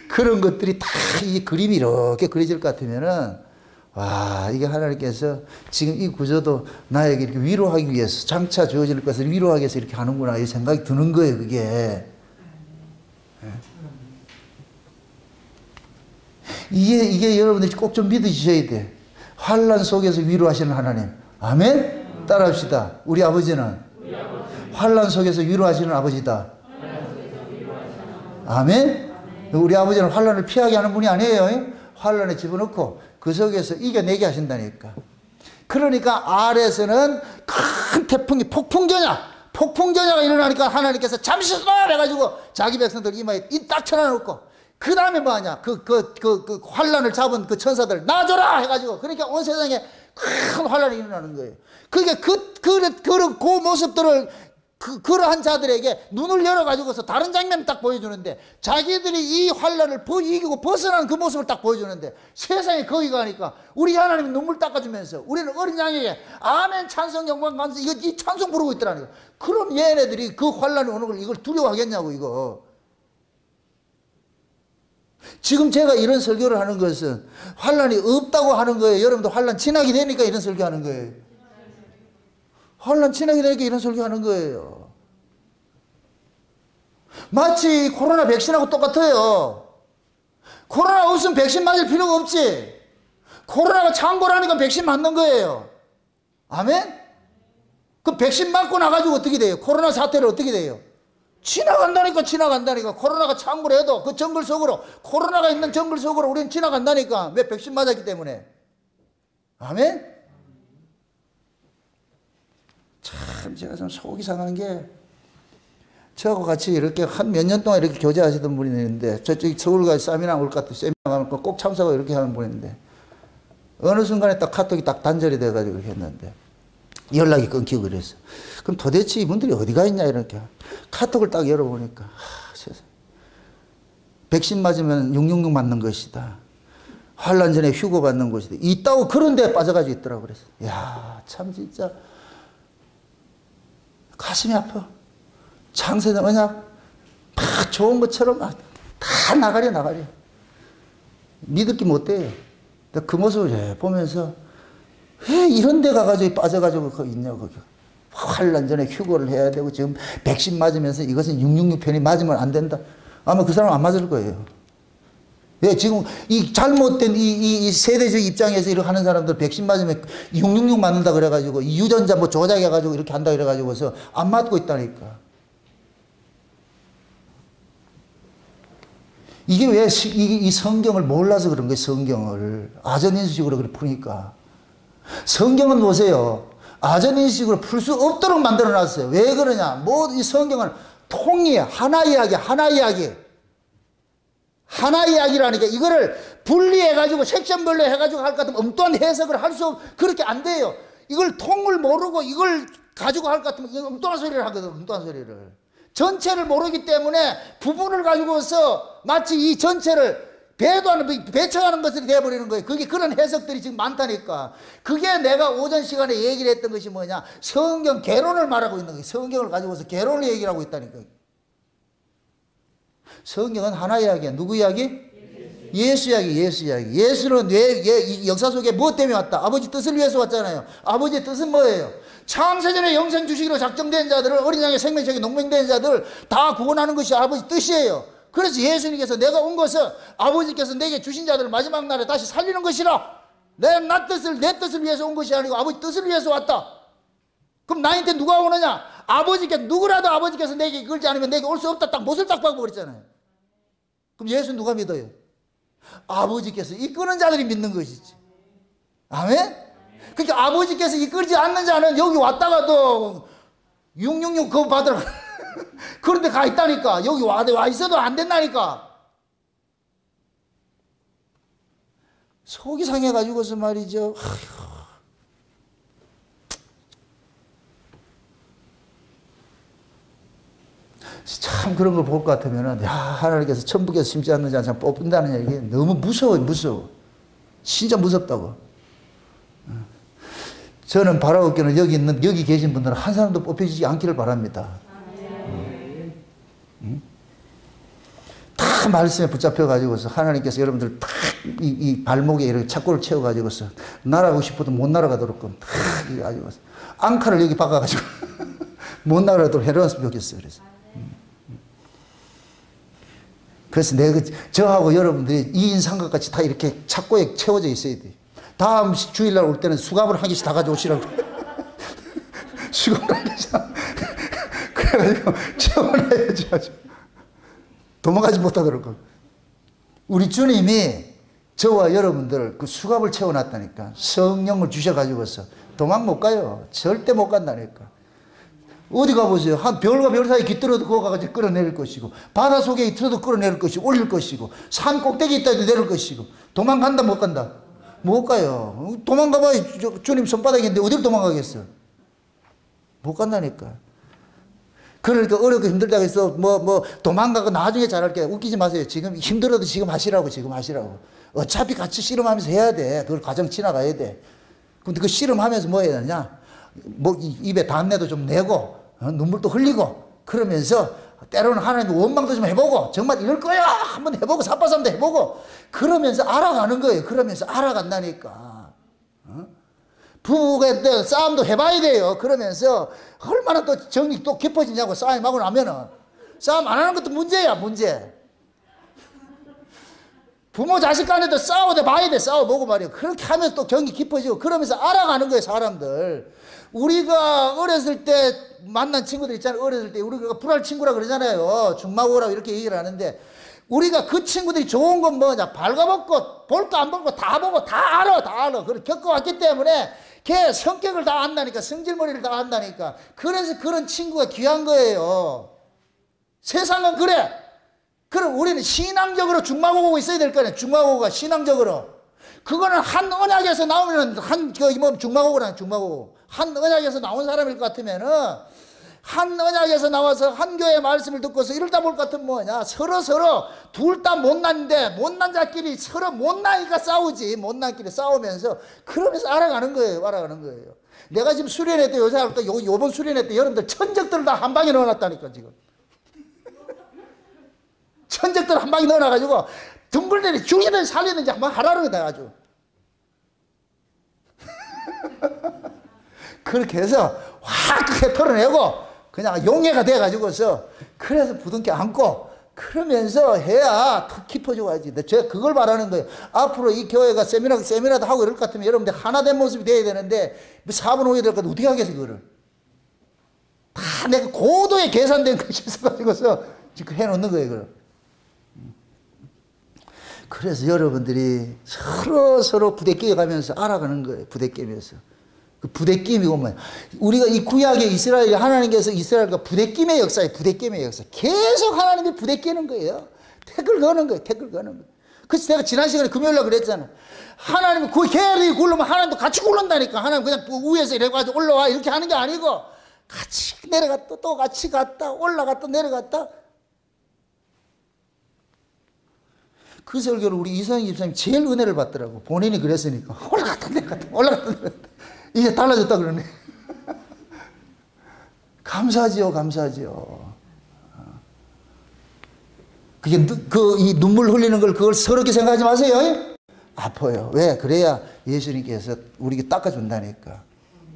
그런 것들이 다 이 그림이 이렇게 그려질 것 같으면은, 와, 이게 하나님께서 지금 이 구조도 나에게 이렇게 위로하기 위해서, 장차 주어질 것을 위로하기 위해서 이렇게 하는구나, 이 생각이 드는 거예요, 그게. 이게 여러분들이 꼭 좀 믿으셔야 돼. 환난 속에서 위로하시는 하나님. 아멘? 따라합시다. 우리 아버지는 환난 속에서 위로하시는 아버지다. 아멘? 우리 아버지는 환난을 피하게 하는 분이 아니에요. 환난에 집어넣고 그 속에서 이겨내게 하신다니까. 그러니까 아래에서는 큰 태풍이 폭풍전야가 일어나니까 하나님께서 잠시 쏘아 해가지고 자기 백성들 이마에 딱 쳐놔놓고, 그 다음에 뭐하냐, 그 환난을 잡은 그 천사들 놔줘라 해가지고, 그러니까 온 세상에 큰 환난이 일어나는 거예요. 그게 그 모습들을 그러한 자들에게 눈을 열어가지고서 다른 장면을 딱 보여주는데, 자기들이 이 환난을 이기고 벗어나는 그 모습을 딱 보여주는데, 세상에 거기 가니까 우리 하나님은 눈물 닦아주면서 우리는 어린 양에게 아멘 찬송 영광 감사 이 찬송 부르고 있더라니까. 그럼 얘네들이 그 환난이 오는 걸 이걸 두려워하겠냐고. 이거 지금 제가 이런 설교를 하는 것은 환난이 없다고 하는 거예요. 여러분도 환난 지나게 되니까 이런 설교하는 거예요. 환난 지나게 되니까 이런 설교하는 거예요. 마치 코로나 백신하고 똑같아요. 코로나 없으면 백신 맞을 필요가 없지. 코로나가 창궐하니까 백신 맞는 거예요. 아멘? 그럼 백신 맞고 나가지고 어떻게 돼요? 코로나 사태를 어떻게 돼요? 지나간다니까. 코로나가 창궐해도 그 정글 속으로, 코로나가 있는 정글 속으로 우리는 지나간다니까. 왜? 백신 맞았기 때문에. 아멘? 참 제가 좀 속이 상한 게, 저하고 같이 이렇게 한 몇 년 동안 이렇게 교제하시던 분이 있는데, 저쪽 서울까지 세미나 올 것 같아. 세미나 가면 꼭 참석하고 이렇게 하는 분이 있는데, 어느 순간에 딱 카톡이 딱 단절이 돼가지고 이렇게 했는데, 연락이 끊기고 그랬어. 그럼 도대체 이분들이 어디가 있냐, 이렇게. 카톡을 딱 열어보니까, 세상에. 백신 맞으면 666 맞는 것이다. 환란 전에 휴고 받는 것이다. 있다고 그런 데 빠져가지고 있더라고. 그래서. 야, 참 진짜. 가슴이 아파. 창세전 언약 막 좋은 것처럼 다 나가려. 믿을 게 못 돼요. 그 모습을 보면서 왜 이런 데 가가지고 빠져가지고 거기 있냐고. 환란 전에 휴고를 해야 되고, 지금 백신 맞으면서 이것은 666 편이 맞으면 안 된다. 아마 그 사람 안 맞을 거예요. 왜? 지금 이 잘못된 이 세대적 입장에서 이렇게 하는 사람들 백신 맞으면 666 맞는다 그래가지고, 유전자 뭐 조작해가지고 이렇게 한다 그래가지고서 안 맞고 있다니까. 이게 왜 이 성경을 몰라서 그런 거예요. 성경을 아전인식으로 그렇게 푸니까. 성경은 보세요. 아전인식으로 풀 수 없도록 만들어 놨어요. 왜 그러냐? 이 성경은 통이야. 하나 이야기라니까. 이거를 분리해가지고 섹션별로 해가지고 할 것 같으면 엉뚱한 해석을 할 수 그렇게 안 돼요. 이걸 통을 모르고 이걸 가지고 할 것 같으면 엉뚱한 소리를 하거든. 엉뚱한 소리를. 전체를 모르기 때문에 부분을 가지고서 마치 이 전체를 배척하는 것이 되어버리는 거예요. 그게 그런 해석들이 지금 많다니까. 그게 내가 오전 시간에 얘기를 했던 것이 뭐냐? 성경 개론을 말하고 있는 거예요. 성경을 가지고서 개론을 얘기를 하고 있다니까. 성경은 하나 이야기야. 누구 이야기? 예수 이야기, 예수 이야기. 예수는 왜, 이 역사 속에 무엇 때문에 왔다? 아버지 뜻을 위해서 왔잖아요. 아버지의 뜻은 뭐예요? 창세전에 영생 주시기로 작정된 자들을, 어린 양의 생명책에 농맹된 자들 다 구원하는 것이 아버지 뜻이에요. 그래서 예수님께서 내가 온 것은 아버지께서 내게 주신 자들을 마지막 날에 다시 살리는 것이라. 내 뜻을 위해서 온 것이 아니고 아버지 뜻을 위해서 왔다. 그럼 나한테 누가 오느냐? 아버지께서, 누구라도 아버지께서 내게 이끌지 않으면 내게 올 수 없다. 딱 못을 딱 박고 그랬잖아요. 그럼 예수 누가 믿어요? 아버지께서 이끄는 자들이 믿는 것이지. 아멘? 그러니까 아버지께서 이끌지 않는 자는 여기 왔다가도 666 그거 받으러 그런데 가 있다니까. 여기 와 있어도 안 된다니까. 속이 상해가지고서 말이죠. 참 그런 걸 볼 것 같으면은, 야, 하나님께서 천국에서 심지 않는 자 참 뽑는다는 얘기 너무 무서워요, 무서워. 진짜 무섭다고. 저는 바라옵기는 여기 계신 분들은 한 사람도 뽑혀지지 않기를 바랍니다. 다 말씀에 붙잡혀가지고서 하나님께서 여러분들 다 이 발목에 이렇게 착고를 채워가지고서 날아가고 싶어도 못 날아가도록 딱 가지고서 앙카를 여기 박아가지고 못 날아가도록 해놓았으면 좋겠어요. 그래서 내가 저하고 여러분들이 2인 삼각같이 다 이렇게 착고에 채워져 있어야 돼. 다음 주일날 올 때는 수갑을 한 개씩 다 가져오시라고. 수갑을 한 개씩 그래가지고 채워놔야지 아주. 도망가지 못하도록. 우리 주님이 저와 여러분들 그 수갑을 채워놨다니까. 성령을 주셔가지고서 도망 못 가요. 절대 못 간다니까. 어디 가보세요. 한 별과 별 사이 깃들어도 그거 가지고 끌어내릴 것이고, 바다 속에 있어도 끌어내릴 것이고, 올릴 것이고, 산 꼭대기 있다 해도 내릴 것이고. 도망간다 못 간다? 못 가요. 도망가봐야 주님 손바닥인데 어디로 도망가겠어요? 못 간다니까. 그러니까 어렵고 힘들다고 해서 도망가고 나중에 잘할게. 웃기지 마세요. 지금 힘들어도 지금 하시라고. 어차피 같이 씨름하면서 해야 돼. 그걸 과정 지나가야 돼. 근데 그 씨름하면서 뭐 해야 되냐? 입에 단내도 좀 내고, 눈물도 흘리고, 그러면서 때로는 하나님 원망도 좀 해보고, 정말 이럴 거야! 한번 해보고, 삿바삼도 해보고, 그러면서 알아가는 거예요. 그러면서 알아간다니까. 부부가 싸움도 해봐야 돼요. 그러면서 얼마나 또 정이 또 깊어지냐고. 싸움하고 나면은 싸움 안 하는 것도 문제야, 문제. 부모 자식 간에도 싸워도 봐야 돼. 싸워보고 말이야. 그렇게 하면서 또 경이 깊어지고, 그러면서 알아가는 거예요, 사람들. 우리가 어렸을 때 만난 친구들 있잖아요. 어렸을 때 우리가 불알 친구라 그러잖아요. 중마고라고 이렇게 얘기를 하는데, 우리가 그 친구들이 좋은 건 뭐냐? 발가벗고 볼거 안 볼거 다 보고 다 알아. 그걸 겪어왔기 때문에 걔 성격을 다 안다니까. 성질머리를 다 안다니까. 그래서 그런 친구가 귀한 거예요. 세상은 그래. 그럼 우리는 신앙적으로 중마고고 있어야 될 거 아니에요. 중마고고가 신앙적으로. 그거는 한 언약에서 나오면 중마고고라는 중마고고. 한 언약에서 나온 사람일 것 같으면은, 한 언약에서 나와서 한 교회의 말씀을 듣고서 이러다 볼 것 같으면 뭐냐? 서로 둘 다 못난데, 못난 자끼리 서로 못나니까 싸우지. 못난끼리 싸우면서, 그러면서 알아가는 거예요. 내가 지금 수련회 때 요번 수련회 때 여러분들 천적들을 다 한 방에 넣어놨다니까, 지금. 천적들 한 방에 넣어놔가지고 둥글들이 죽이든 살리든지 한번 하라는 거다 아주. 그렇게 해서 확 크게 털어내고 그냥 용해가 돼가지고서, 그래서 부둥켜 안고 그러면서 해야 턱 깊어져 가야지. 제가 그걸 바라는 거예요. 앞으로 이 교회가 세미나도 하고 이럴 것 같으면 여러분들 하나된 모습이 돼야 되는데, 4분 후에 될 것 같으면 어떻게 하겠어, 그거를. 다 내가 고도의 계산된 것이 있어가지고서 지금 해놓는 거예요, 그걸. 그래서 여러분들이 서로 부대끼어 가면서 알아가는 거예요. 부대끼면서. 그 부대낌이 오면, 우리가 이 구약의 이스라엘이, 하나님께서 이스라엘과 부대낌의 역사예요. 부대낌의 역사. 계속 하나님이 부대끼는 거예요. 태클 거는 거예요. 그래서 내가 지난 시간에 금요일날 그랬잖아. 하나님이 개를 굴르면 하나님도 같이 굴른다니까. 하나님 그냥 위에서 이래가지고 올라와 이렇게 하는 게 아니고, 같이 내려갔다 또 같이 갔다 올라갔다 내려갔다. 그 설교를 우리 이성희 집사님이 제일 은혜를 받더라고. 본인이 그랬으니까. 올라갔다 내려갔다. 이제 달라졌다 그러네. 감사하지요. 그게 이 눈물 흘리는 걸 그걸 서럽게 생각하지 마세요. 아파요. 왜? 그래야 예수님께서 우리에게 닦아준다니까.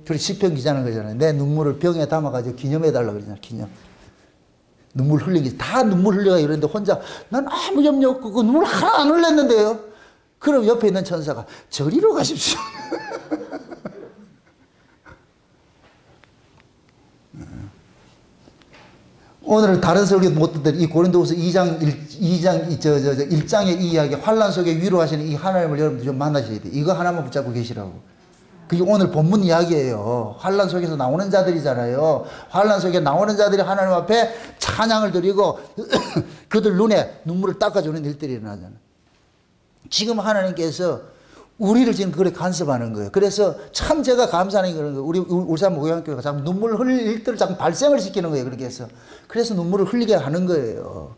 그리고 시편 기자는 그러잖아요. 내 눈물을 병에 담아가지고 기념해달라고 그러잖아요. 기념. 눈물 흘리기 다 눈물 흘려가 이러는데 혼자 난 아무 염려 없고 그 눈물 하나 안 흘렸는데요. 그럼 옆에 있는 천사가 저리로 가십시오. 오늘 다른 설교 못 듣던 이 고린도후서 1장의 이 이야기 환난 속에 위로하시는 이 하나님을 여러분들 좀 만나셔야 돼요. 이거 하나만 붙잡고 계시라고. 그게 오늘 본문 이야기예요. 환난 속에서 나오는 자들이잖아요. 환난 속에 나오는 자들이 하나님 앞에 찬양을 드리고 그들 눈에 눈물을 닦아주는 일들이 일어나잖아요. 지금 하나님께서 우리를 지금 그렇게 간섭하는 거예요. 그래서 참 제가 감사하는 게 그런 거예요. 우리 울산 목양교회가 자꾸 눈물을 흘릴 일들을 자꾸 발생을 시키는 거예요. 그렇게 해서. 그래서 눈물을 흘리게 하는 거예요.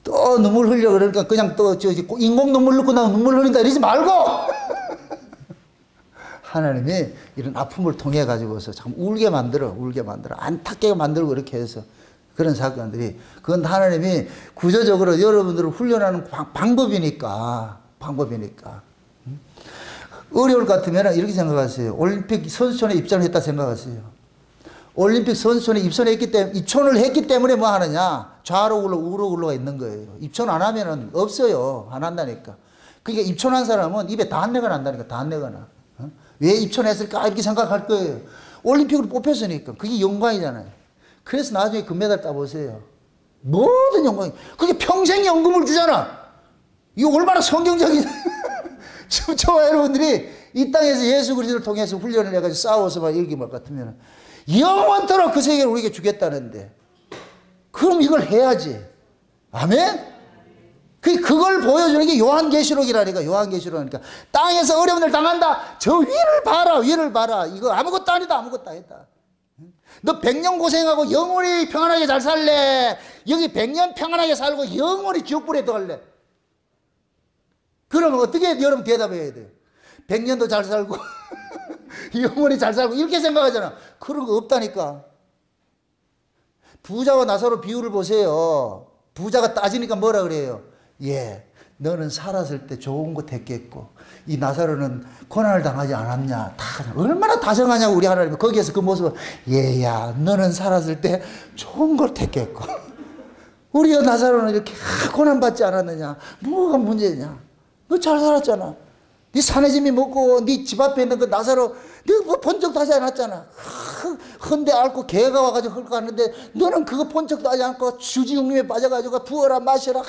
또 눈물 흘려 그러니까 그냥 또 인공 눈물 넣고 나 눈물 흘린다 이러지 말고 하나님이 이런 아픔을 통해 가지고서 참 울게 만들어 안타깝게 만들고 이렇게 해서 그런 사건들이 그건 하나님이 구조적으로 여러분들을 훈련하는 방법이니까 어려울 것 같으면 이렇게 생각하세요. 올림픽 선수촌에 입장을 했다 생각하세요. 올림픽 선수촌에 입촌을 했기 때문에 뭐 하느냐 좌로 우로 굴러가 있는 거예요. 입촌 안 하면은 없어요. 안 한다니까. 그러니까 입촌한 사람은 입에 단내가 난다니까. 단내가 나. 왜 입촌했을까 이렇게 생각할 거예요. 올림픽으로 뽑혔으니까 그게 영광이잖아요. 그래서 나중에 금메달 따보세요. 모든 영광이 그게 평생 연금을 주잖아. 이거 얼마나 성경적인 저와 여러분들이 이 땅에서 예수 그리스도를 통해서 훈련을 해가지고 싸워서만 이기면 같으면 영원토록 그 세계를 우리에게 주겠다는데 그럼 이걸 해야지. 아멘? 그걸 보여주는 게 요한계시록이라니까. 요한계시록이니까 땅에서 어려움을 당한다. 저 위를 봐라. 이거 아무것도 아니다. 너 100년 고생하고 영원히 평안하게 잘 살래. 여기 100년 평안하게 살고 영원히 지옥불에 들어갈래. 그러면 어떻게 여러분 대답해야 돼요? 100년도 잘 살고 영원히 잘 살고 이렇게 생각하잖아. 그런 거 없다니까. 부자와 나사로 비유를 보세요. 부자가 따지니까 뭐라 그래요? 예, 너는 살았을 때 좋은 거 됐겠고 이 나사로는 고난을 당하지 않았냐. 얼마나 다정하냐고 우리 하나님이. 거기에서 그 모습을 얘야 너는 살았을 때 좋은 걸 택했고 우리 나사로는 이렇게 고난받지 않았느냐. 뭐가 문제냐. 너 잘 살았잖아. 네 사내짐이 먹고 네 집 앞에 있는 그 나사로 너 본 적도 하지 않았잖아. 헌데 앓고 개가 와가지고 헐거하는데 너는 그거 본 적도 하지 않고 주지육림에 빠져가지고 부어라 마셔라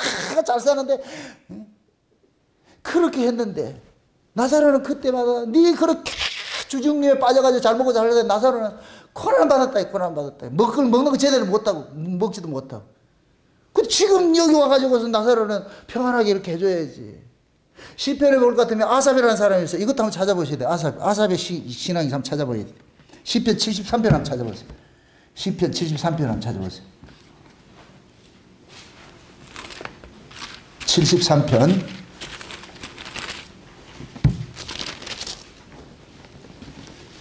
잘 사는데 그렇게 했는데 나사로는 그때마다 네 그렇게 주지육림에 빠져가지고 잘 먹고 잘 살는데 나사로는 고난 받았다. 먹는 거 제대로 못하고 먹지도 못하고. 근데 지금 여기 와가지고서 나사로는 평안하게 이렇게 해줘야지. 시편에 볼 것 같으면 아삽이라는 사람이 있어요. 이것도 한번 찾아보셔야 돼요. 아삽의 신앙이 한번 찾아봐야 돼요. 시편 73편 한번 찾아보세요. 시편 73편 한번 찾아보세요. 73편.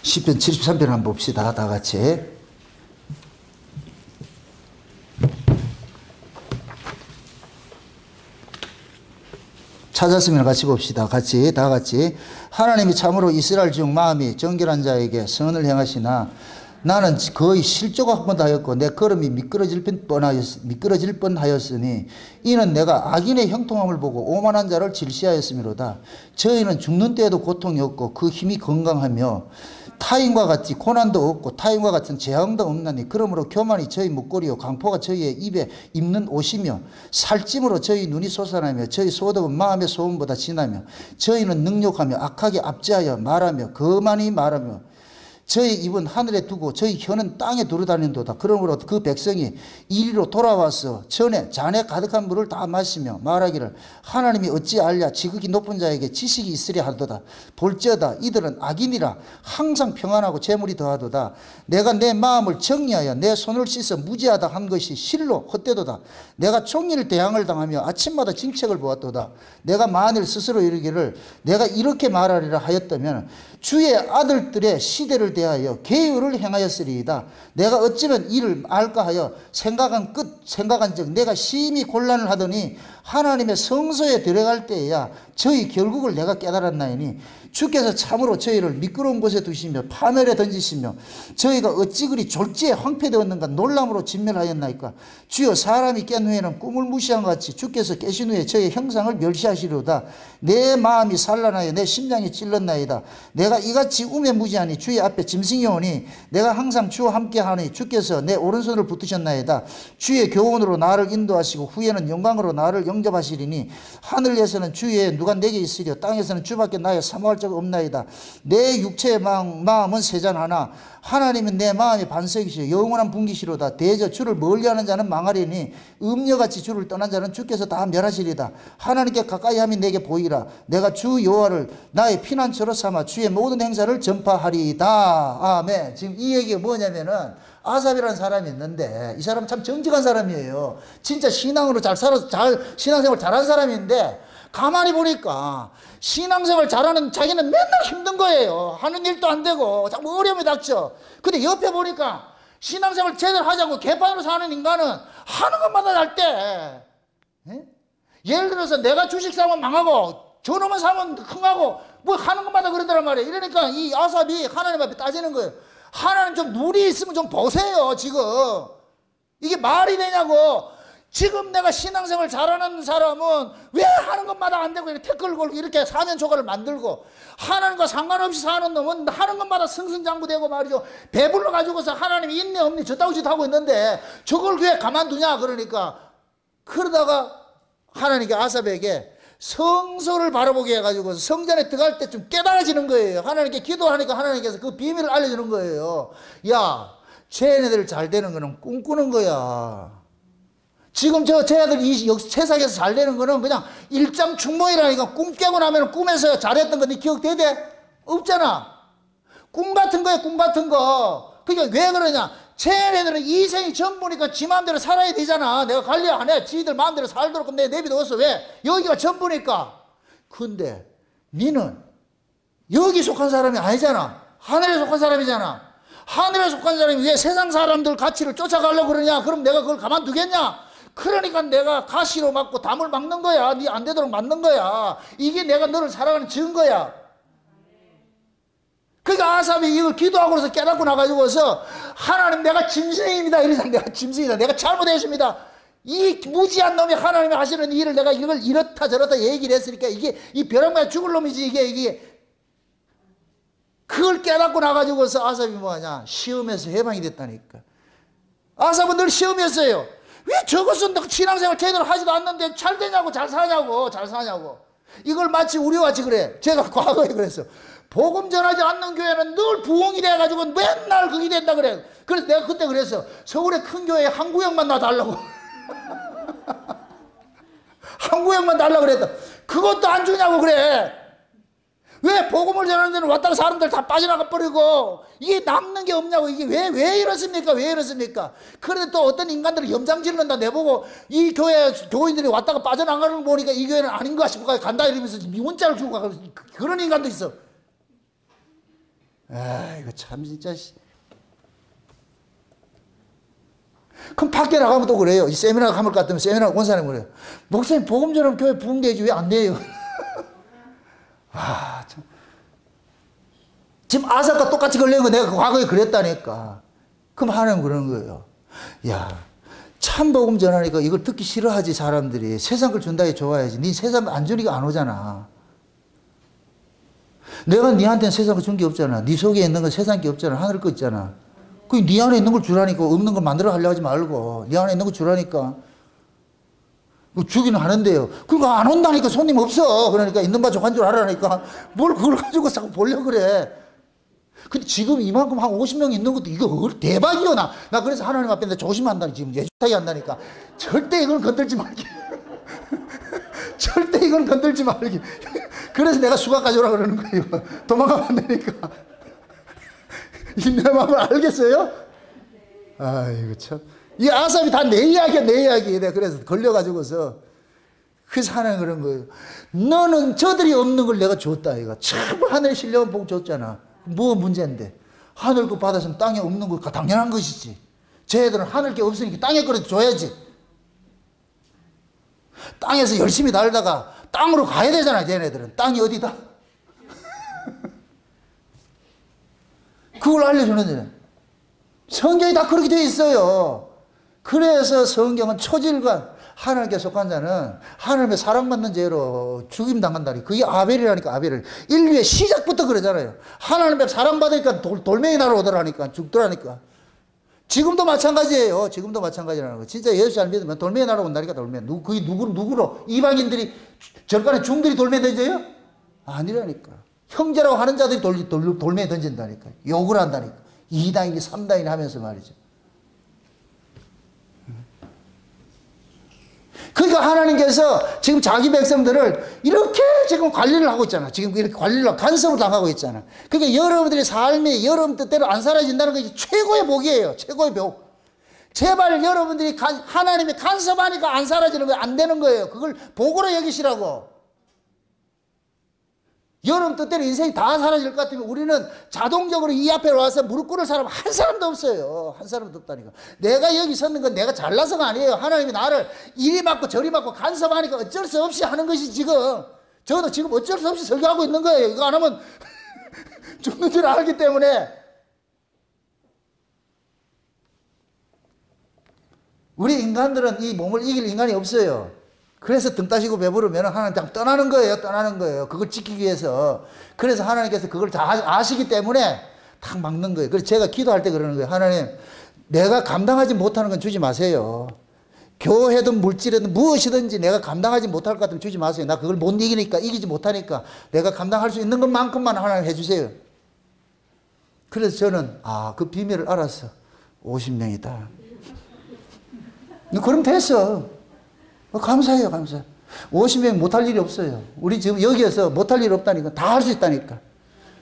시편 73편 한번 봅시다. 다 같이. 찾았으면 같이 봅시다. 다 같이. 하나님이 참으로 이스라엘 중 마음이 정결한 자에게 선을 행하시나 나는 거의 실족한 번도 하였고 내 걸음이 미끄러질 뻔하였으니 이는 내가 악인의 형통함을 보고 오만한 자를 질시하였음이로다. 저희는 죽는 때에도 고통이 없고 그 힘이 건강하며 타인과 같이 고난도 없고 타인과 같은 재앙도 없나니 그러므로 교만이 저희 목걸이요 강포가 저희의 입에 입는 옷이며 살찜으로 저희 눈이 솟아나며 저희 소득은 마음의 소음보다 진하며 저희는 능욕하며 악하게 압제하여 말하며 거만히 말하며 저희 입은 하늘에 두고 저희 혀는 땅에 두루다닌도다. 그러므로 그 백성이 이리로 돌아와서 잔에 가득한 물을 다 마시며 말하기를 하나님이 어찌 알랴. 지극히 높은 자에게 지식이 있으랴 하도다. 볼지어다 이들은 악인이라 항상 평안하고 재물이 더하도다. 내가 내 마음을 정리하여 내 손을 씻어 무지하다 한 것이 실로 헛되도다. 내가 종일 대항을 당하며 아침마다 징책을 보았도다. 내가 만일 스스로 이르기를 내가 이렇게 말하리라 하였다면 주의 아들들의 시대를 대하여 계율을 행하였으리이다. 내가 어찌면 이를 알까 하여 생각한 즉 내가 심히 곤란을 하더니 하나님의 성소에 들어갈 때에야 저희 결국을 내가 깨달았나이니 주께서 참으로 저희를 미끄러운 곳에 두시며 파멸에 던지시며 저희가 어찌 그리 졸지에 황폐되었는가 놀람으로 진멸하였나이까. 주여, 사람이 깬 후에는 꿈을 무시한 것 같이 주께서 깨신 후에 저의 형상을 멸시하시려다. 내 마음이 산란하여 내 심장이 찔렀나이다. 내가 이같이 우매무지하니 주의 앞에 짐승이 오니 내가 항상 주와 함께하니 주께서 내 오른손을 붙드셨나이다. 주의 교훈으로 나를 인도하시고 후에는 영광으로 나를 영접하시리니 하늘에서는 주의 누가 내게 있으려 땅에서는 주밖에 나의 사모할 적 없나이다. 내 육체의 마음은 세잔하나 하나님은 내 마음의 반석이시여 영원한 분기시로다. 대저 주를 멀리하는 자는 망하리니 음녀같이 주를 떠난 자는 주께서 다 멸하시리다. 하나님께 가까이 함이 내게 보이라. 내가 주 여호와를 나의 피난처로 삼아 주의 모든 행사를 전파하리이다. 아멘. 지금 이 얘기가 뭐냐면은 아삽이라는 사람이 있는데 이 사람은 참 정직한 사람이에요. 진짜 신앙으로 잘 살아서 신앙생활 잘한 사람인데 가만히 보니까 신앙생활 잘하는 자기는 맨날 힘든 거예요. 하는 일도 안 되고 자꾸 어려움이 닥쳐. 근데 옆에 보니까 신앙생활 제대로 하자고 개판으로 사는 인간은 하는 것마다 잘 때. 예를 들어서 내가 주식 사면 망하고 저놈은 사면 흥하고 뭐 하는 것마다 그러더란 말이에요. 이러니까 이 아삽이 하나님 앞에 따지는 거예요. 하나님 좀 눈이 있으면 좀 보세요. 지금 이게 말이 되냐고. 지금 내가 신앙생활 잘하는 사람은 왜 하는 것마다 안 되고 이렇게 태클 걸고 이렇게 사면초가를 만들고 하나님과 상관없이 사는 놈은 하는 것마다 승승장구되고 말이죠. 배불러 가지고서 하나님이 있네 없네 저따구 짓 하고 있는데 저걸 왜 가만두냐. 그러니까 그러다가 하나님께 아삽에게 성소를 바라보게 해가지고 성전에 들어갈 때 좀 깨달아지는 거예요. 하나님께 기도하니까 하나님께서 그 비밀을 알려주는 거예요. 야, 쟤네들 잘 되는 거는 꿈꾸는 거야. 지금 쟤네들 세상에서 잘 되는 거는 그냥 일장춘몽이라니까. 꿈 깨고 나면 꿈에서 잘했던 거 네 기억되대? 없잖아. 꿈 같은 거야, 꿈 같은 거. 그러니까 왜 그러냐. 쟤네들은 이생이 전부니까 지 마음대로 살아야 되잖아. 내가 관리 안 해. 지들 마음대로 살도록 그럼 내가 내비뒀어. 왜? 여기가 전부니까. 근데 니는 여기 속한 사람이 아니잖아. 하늘에 속한 사람이잖아. 하늘에 속한 사람이 왜 세상 사람들 가치를 쫓아가려고 그러냐. 그럼 내가 그걸 가만두겠냐. 그러니까 내가 가시로 막고 담을 막는 거야. 니 안 되도록 막는 거야. 이게 내가 너를 사랑하는 증거야. 그러니까 아삽이 이걸 기도하고서 깨닫고 나가지고서 하나님 내가 짐승입니다. 이러잖아. 내가 짐승이다. 내가 잘못했습니다. 이 무지한 놈이 하나님이 하시는 일을 내가 이걸 이렇다 저렇다 얘기를 했으니까 이게 이 벼락마에 죽을 놈이지 이게 그걸 깨닫고 나가지고서 아삽이 뭐하냐. 시험에서 해방이 됐다니까. 아삽은 늘 시험이었어요. 왜 저것은 신앙생활 제대로 하지도 않는데 잘 되냐고 잘 사냐고. 이걸 마치 우리와 같이 그래. 제가 과거에 그랬어. 복음 전하지 않는 교회는 늘 부흥이 돼가지고 맨날 그게 된다 그래. 그래서 내가 그때 그랬어. 서울의 큰 교회에 한 구역만 나 달라고. 한 구역만 달라고 그랬다. 그것도 안 주냐고 그래. 왜 복음을 전하는 데는 왔다가 사람들 다 빠져나가 버리고 이게 남는 게 없냐고. 이게 왜 이렇습니까? 왜 이렇습니까? 그런데 또 어떤 인간들은 염장 지른다. 내보고 이 교회 교인들이 왔다가 빠져나가는 거 보니까 이 교회는 아닌가 싶어 간다 이러면서 문자를 주고 가. 그런 인간도 있어. 아, 이거 참 진짜. 그럼 밖에 나가면 또 그래요. 이 세미나 가면 같으면 세미나 온 사람이 그래요. 목사님 복음 전하면 교회 부흥되지 왜 안 돼요? 아, 참. 지금 아삽과 똑같이 걸린 거 내가 과거에 그랬다니까. 그럼 하나님 그러는 거예요. 야, 참 복음 전하니까 이걸 듣기 싫어하지 사람들이. 세상 걸 준다에 좋아야지. 네 세상 안 주니까 안 오잖아. 내가 니한테는 세상 걸 준 게 없잖아. 네 속에 있는 건 세상 게 없잖아. 하늘 거 있잖아. 그 네 안에 있는 걸 주라니까. 없는 걸 만들어 가려고 하지 말고 네 안에 있는 걸 주라니까. 주기는 하는데요. 그러니까 안 온다니까. 손님 없어. 그러니까 있는 바 족한 줄 알아니까 뭘 그걸 가지고 자꾸 보려고 그래. 근데 지금 이만큼 한 50명 있는 것도 이거 대박이요. 나 그래서 하나님 앞에 조심한다. 지금 예주타기 한다니까. 절대 이걸 건들지 말게. 절대 이건 건들지 말게. 그래서 내가 수갑 가져오라 그러는 거예요. 도망가면 안 되니까. 내 마음을 알겠어요? 아이고 참. 이 아삽이 다 내 이야기야, 내 이야기. 내가 그래서 걸려가지고서. 그래서 하나님 그런 거예요. 너는 저들이 없는 걸 내가 줬다, 이거. 참 하늘의 신령한 복 줬잖아. 뭐 문제인데. 하늘 것 받았으면 땅에 없는 거 당연한 것이지. 쟤들은 하늘 게 없으니까 땅에 거라도 줘야지. 땅에서 열심히 달다가 땅으로 가야 되잖아. 쟤네들은 땅이 어디다? 그걸 알려주는 거예요. 성경이 다 그렇게 되어 있어요. 그래서 성경은 초질관, 하나님께 속한 자는 하나님의 사랑받는 죄로 죽임당한다니. 그게 아벨이라니까. 아벨을 인류의 시작부터 그러잖아요. 하나님의 사랑받으니까 돌멩이 날아오더라니까. 죽더라니까. 지금도 마찬가지예요. 지금도 마찬가지라는 거. 진짜 예수 잘 믿으면 돌멩이 날아온다니까. 돌멩이. 그게 누구로? 이방인들이 절간에 중들이 돌멩이 던져요? 아니라니까. 형제라고 하는 자들이 돌멩이 던진다니까. 욕을 한다니까. 2단이니 3단이니 하면서 말이죠. 그러니까 하나님께서 지금 자기 백성들을 이렇게 지금 관리를 하고 있잖아. 지금 이렇게 관리를 간섭을 당하고 있잖아. 그러니까 여러분들의 삶이 여러분 뜻대로 안 사라진다는 것이 최고의 복이에요. 최고의 복. 제발 여러분들이 하나님이 간섭하니까 안 사라지는 거예요. 안 되는 거예요. 그걸 복으로 여기시라고. 여러분 뜻대로 인생이 다 사라질 것 같으면 우리는 자동적으로 이 앞에 와서 무릎 꿇을 사람 한 사람도 없어요. 한 사람도 없다니까. 내가 여기 섰는 건 내가 잘나서가 아니에요. 하나님이 나를 이리 맞고 저리 맞고 간섭하니까 어쩔 수 없이 하는 것이 지금. 저도 지금 어쩔 수 없이 설교하고 있는 거예요. 이거 안 하면 죽는 줄 알기 때문에. 우리 인간들은 이 몸을 이길 인간이 없어요. 그래서 등 따시고 배부르면 하나님 떠나는 거예요. 떠나는 거예요. 그걸 지키기 위해서. 그래서 하나님께서 그걸 다 아시기 때문에 탁 막는 거예요. 그래서 제가 기도할 때 그러는 거예요. 하나님, 내가 감당하지 못하는 건 주지 마세요. 교회든 물질이든 무엇이든지 내가 감당하지 못할 것 같으면 주지 마세요. 나 그걸 못 이기니까, 이기지 못하니까 내가 감당할 수 있는 것만큼만 하나님 해주세요. 그래서 저는 그 비밀을 알았어. 50명이다. 그럼 됐어. 감사해요, 감사. 50명 못할 일이 없어요. 우리 지금 여기에서 못할 일 없다니까. 다 할 수 있다니까.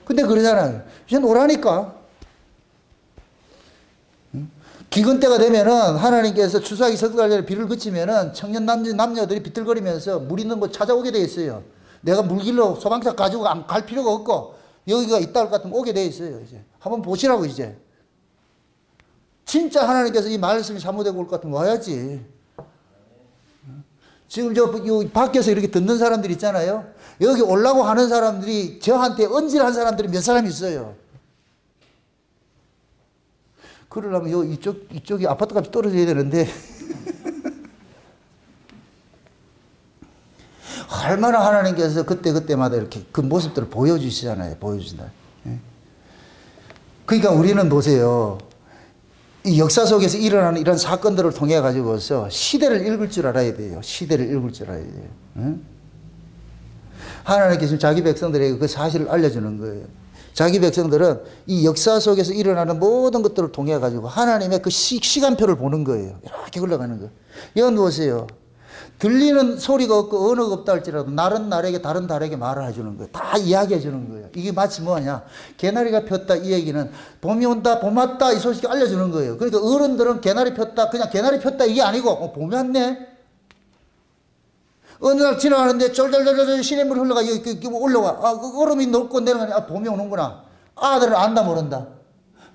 근데 그러잖아요. 이제 오라니까. 기근 때가 되면은 하나님께서 추수하기 석달 전에 비를 그치면은 청년 남녀들이 비틀거리면서 물 있는 곳 찾아오게 돼 있어요. 내가 물길로 소방차 가지고 갈 필요가 없고 여기가 있다 할 것 같으면 오게 돼 있어요. 이제 한번 보시라고 이제. 진짜 하나님께서 이 말씀이 사모되고 올 것 같으면 와야지. 지금 밖에서 이렇게 듣는 사람들 있잖아요. 여기 오려고 하는 사람들이 저한테 언질한 사람들이 몇 사람 있어요. 그러려면 이쪽이 아파트값이 떨어져야 되는데. 얼마나 하나님께서 그때마다 이렇게 그 모습들을 보여주시잖아요. 보여주신다. 그러니까 우리는 보세요. 이 역사 속에서 일어나는 이런 사건들을 통해 가지고서 시대를 읽을 줄 알아야 돼요. 시대를 읽을 줄 알아야 돼요. 응? 하나님께서 자기 백성들에게 그 사실을 알려주는 거예요. 자기 백성들은 이 역사 속에서 일어나는 모든 것들을 통해 가지고 하나님의 그 시간표를 보는 거예요. 이렇게 흘러가는 거예요. 이건 보세요. 들리는 소리가 없고 언어가 없다 할지라도 날은 날에게 다른 달에게 말을 해주는 거예요. 다 이야기해 주는 거예요. 이게 마치 뭐냐. 개나리가 폈다 이 얘기는 봄이 온다 봄 왔다 이 소식을 알려주는 거예요. 그러니까 어른들은 개나리 폈다 그냥 개나리 폈다 이게 아니고 봄이 왔네. 어느 날 지나가는데 쫄쫄쫄쫄 시냇물이 흘러가 여기 올라와. 그 얼음이 녹고 내려가니 봄이 오는구나. 아들은 안다 모른다.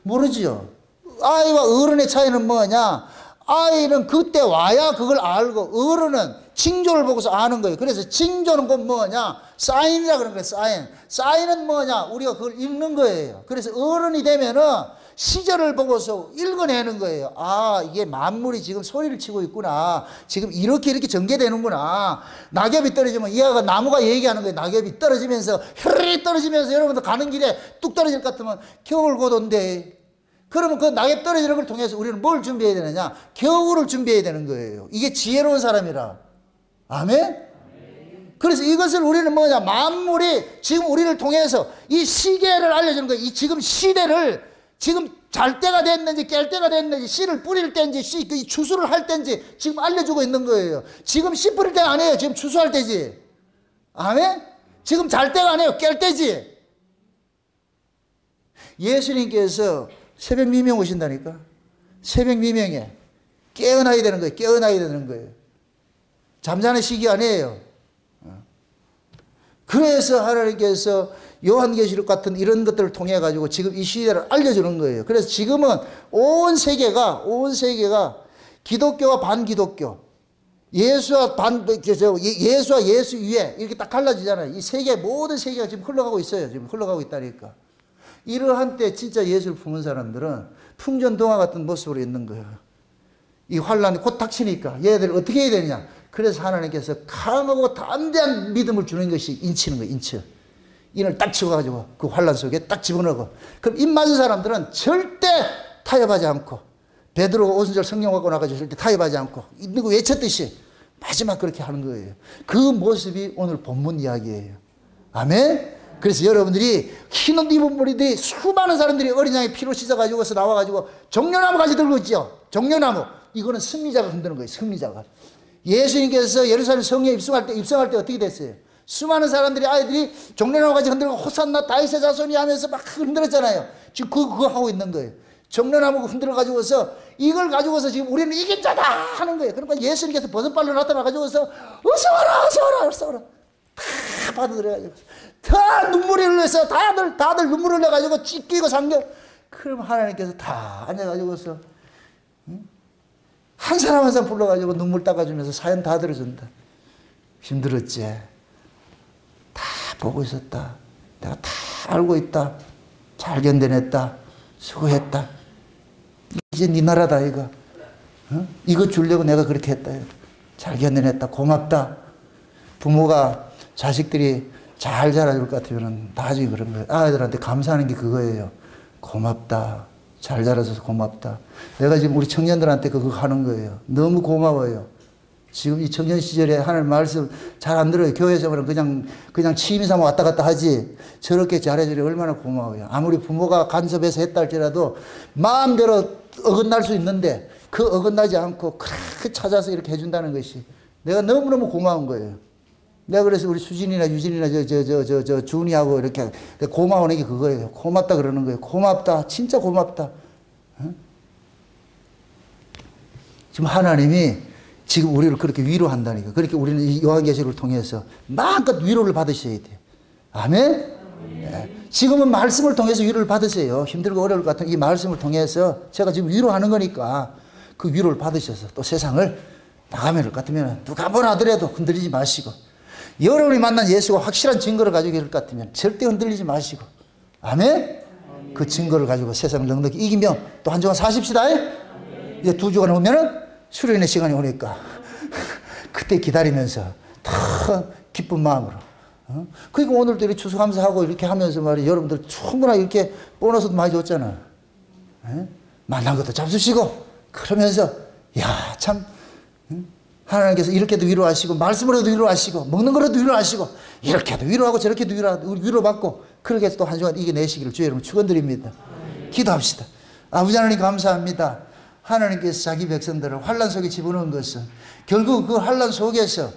모르지요. 아이와 어른의 차이는 뭐냐. 아이는 그때 와야 그걸 알고 어른은 징조를 보고서 아는 거예요. 그래서 징조는 곧 뭐냐. 사인이라 그러는 거예요. 사인. 사인은 뭐냐. 우리가 그걸 읽는 거예요. 그래서 어른이 되면은 시절을 보고서 읽어내는 거예요. 이게 만물이 지금 소리를 치고 있구나. 지금 이렇게 전개되는구나. 낙엽이 떨어지면 이하가 나무가 얘기하는 거예요. 낙엽이 떨어지면서 휘르르 떨어지면서 여러분들 가는 길에 뚝 떨어질 것 같으면 겨울 곧 온대. 그러면 그 낙엽 떨어지는 걸 통해서 우리는 뭘 준비해야 되느냐? 겨울을 준비해야 되는 거예요. 이게 지혜로운 사람이라. 아멘? 그래서 이것을 우리는 뭐냐? 만물이 지금 우리를 통해서 이 시계를 알려주는 거예요. 이 지금 시대를 지금 잘 때가 됐는지 깰 때가 됐는지 씨를 뿌릴 때인지 추수를 할 때인지 지금 알려주고 있는 거예요. 지금 씨 뿌릴 때가 아니에요. 지금 추수할 때지. 아멘? 지금 잘 때가 아니에요. 깰 때지. 예수님께서 새벽 미명 오신다니까. 새벽 미명에 깨어나야 되는 거예요. 깨어나야 되는 거예요. 잠자는 시기 아니에요. 그래서 하나님께서 요한계시록 같은 이런 것들을 통해 가지고 지금 이 시대를 알려주는 거예요. 그래서 지금은 온 세계가 기독교와 반기독교, 예수와 예수 위에 이렇게 딱 갈라지잖아요. 이 세계 모든 세계가 지금 흘러가고 있어요. 지금 흘러가고 있다니까. 이러한 때 진짜 예수를 품은 사람들은 풍전동화 같은 모습으로 있는 거예요. 이 환란이 곧 닥치니까 얘들 어떻게 해야 되냐. 그래서 하나님께서 강하고 담대한 믿음을 주는 것이 인치는 거예요. 인치. 인을 딱 치고가지고 그 환란 속에 딱 집어넣고, 그럼 입 맞은 사람들은 절대 타협하지 않고, 베드로가 오순절 성령 갖고 나가지고 절대 타협하지 않고 있는 거 외쳤듯이 마지막 그렇게 하는 거예요. 그 모습이 오늘 본문 이야기예요. 아멘. 그래서 여러분들이 흰 옷 입은 무리들이 수많은 사람들이 어린 양의 피로 씻어가지고서 나와가지고 종려나무 가지 들고 있죠. 종려나무. 이거는 승리자가 흔드는 거예요. 승리자가. 예수님께서 예루살렘 성에 입성할 때 어떻게 됐어요? 수많은 사람들이, 아이들이 종려나무 가지 흔들고 호산나 다윗의 자손이 하면서 막 흔들었잖아요. 지금 그거 하고 있는 거예요. 종려나무 흔들어 가지고서 이걸 가지고서 지금 우리는 이긴 자다 하는 거예요. 그러니까 예수님께서 버선발로 나타나 가지고서 어서 와라, 어서 와라, 어서 와라. 다 받아들여가지고 다 눈물이 흘러서 다들 눈물 흘려가지고 찢기고 상겨. 그럼 하나님께서 다 앉아가지고서 한 사람 한 사람 불러가지고 눈물 닦아주면서 사연 다 들어준다. 힘들었지. 다 보고 있었다. 내가 다 알고 있다. 잘 견뎌냈다. 수고했다. 이제 네 나라다 이거. 이거 주려고 내가 그렇게 했다. 잘 견뎌냈다. 고맙다. 부모가 자식들이 잘 자라줄 것 같으면 나중에 그런 거예요. 아이들한테 감사하는 게 그거예요. 고맙다. 잘 자라줘서 고맙다. 내가 지금 우리 청년들한테 그거 하는 거예요. 너무 고마워요. 지금 이 청년 시절에 하나님 말씀 잘 안 들어요. 교회에서는 그냥 취미 삼아 왔다 갔다 하지. 저렇게 잘해주니 얼마나 고마워요. 아무리 부모가 간섭해서 했다 할지라도 마음대로 어긋날 수 있는데 그 어긋나지 않고 그렇게 찾아서 이렇게 해준다는 것이 내가 너무너무 고마운 거예요. 내가 그래서 우리 수진이나 유진이나 준이하고 이렇게 고마운 게 그거예요. 고맙다 그러는 거예요. 고맙다. 진짜 고맙다. 응? 지금 하나님이 지금 우리를 그렇게 위로한다니까. 그렇게 우리는 이 요한계시록을 통해서 마음껏 위로를 받으셔야 돼요. 아멘? 네. 지금은 말씀을 통해서 위로를 받으세요. 힘들고 어려울 것 같은 이 말씀을 통해서 제가 지금 위로하는 거니까 그 위로를 받으셔서 또 세상을 나가면 것 같으면 누가 뭐라 하더라도 흔들리지 마시고, 여러분이 만난 예수가 확실한 증거를 가지고 계실 것 같으면 절대 흔들리지 마시고, 아멘? 그 증거를 가지고 세상을 넉넉히 이기며 또 한 주간 사십시다. 이제 2주간 오면은 수련의 시간이 오니까 그때 기다리면서 더 기쁜 마음으로. 그러니까 오늘도 이렇게 추수감사하고 이렇게 하면서 말이에요. 여러분들 충분하게 이렇게 보너스도 많이 줬잖아. 만난 것도 잡수시고 그러면서 야, 참 하나님께서 이렇게도 위로하시고 말씀으로도 위로하시고 먹는 거로도 위로하시고 이렇게도 위로하고 저렇게도 위로받고 그렇게 해서 또 한 주간 이겨내시기를 주의 이름으로 축원드립니다. 기도합시다. 아버지 하나님 감사합니다. 하나님께서 자기 백성들을 환란 속에 집어넣은 것은 결국 그 환란 속에서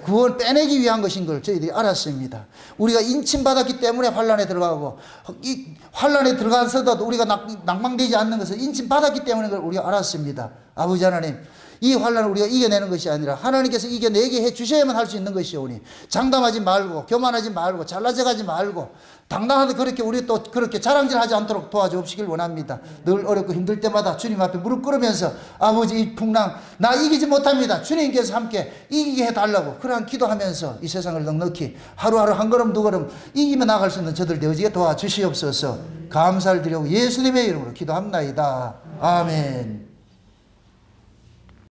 구원 빼내기 위한 것인 걸 저희들이 알았습니다. 우리가 인침받았기 때문에 환란에 들어가고, 이 환란에 들어가서도 우리가 낭망되지 않는 것은 인침받았기 때문에 그걸 우리가 알았습니다. 아버지 하나님, 이 환란을 우리가 이겨내는 것이 아니라 하나님께서 이겨내게 해주셔야만 할 수 있는 것이오니 장담하지 말고 교만하지 말고 잘나져가지 말고 당당하게 그렇게 우리 또 그렇게 자랑질하지 않도록 도와주시길 원합니다. 늘 어렵고 힘들 때마다 주님 앞에 무릎 꿇으면서 아버지 이 풍랑 나 이기지 못합니다. 주님께서 함께 이기게 해달라고 그러한 기도하면서 이 세상을 넉넉히 하루하루 한 걸음 두 걸음 이기며 나갈 수 있는 저들 되어지게 도와주시옵소서. 감사를 드리고 예수님의 이름으로 기도합나이다. 아멘.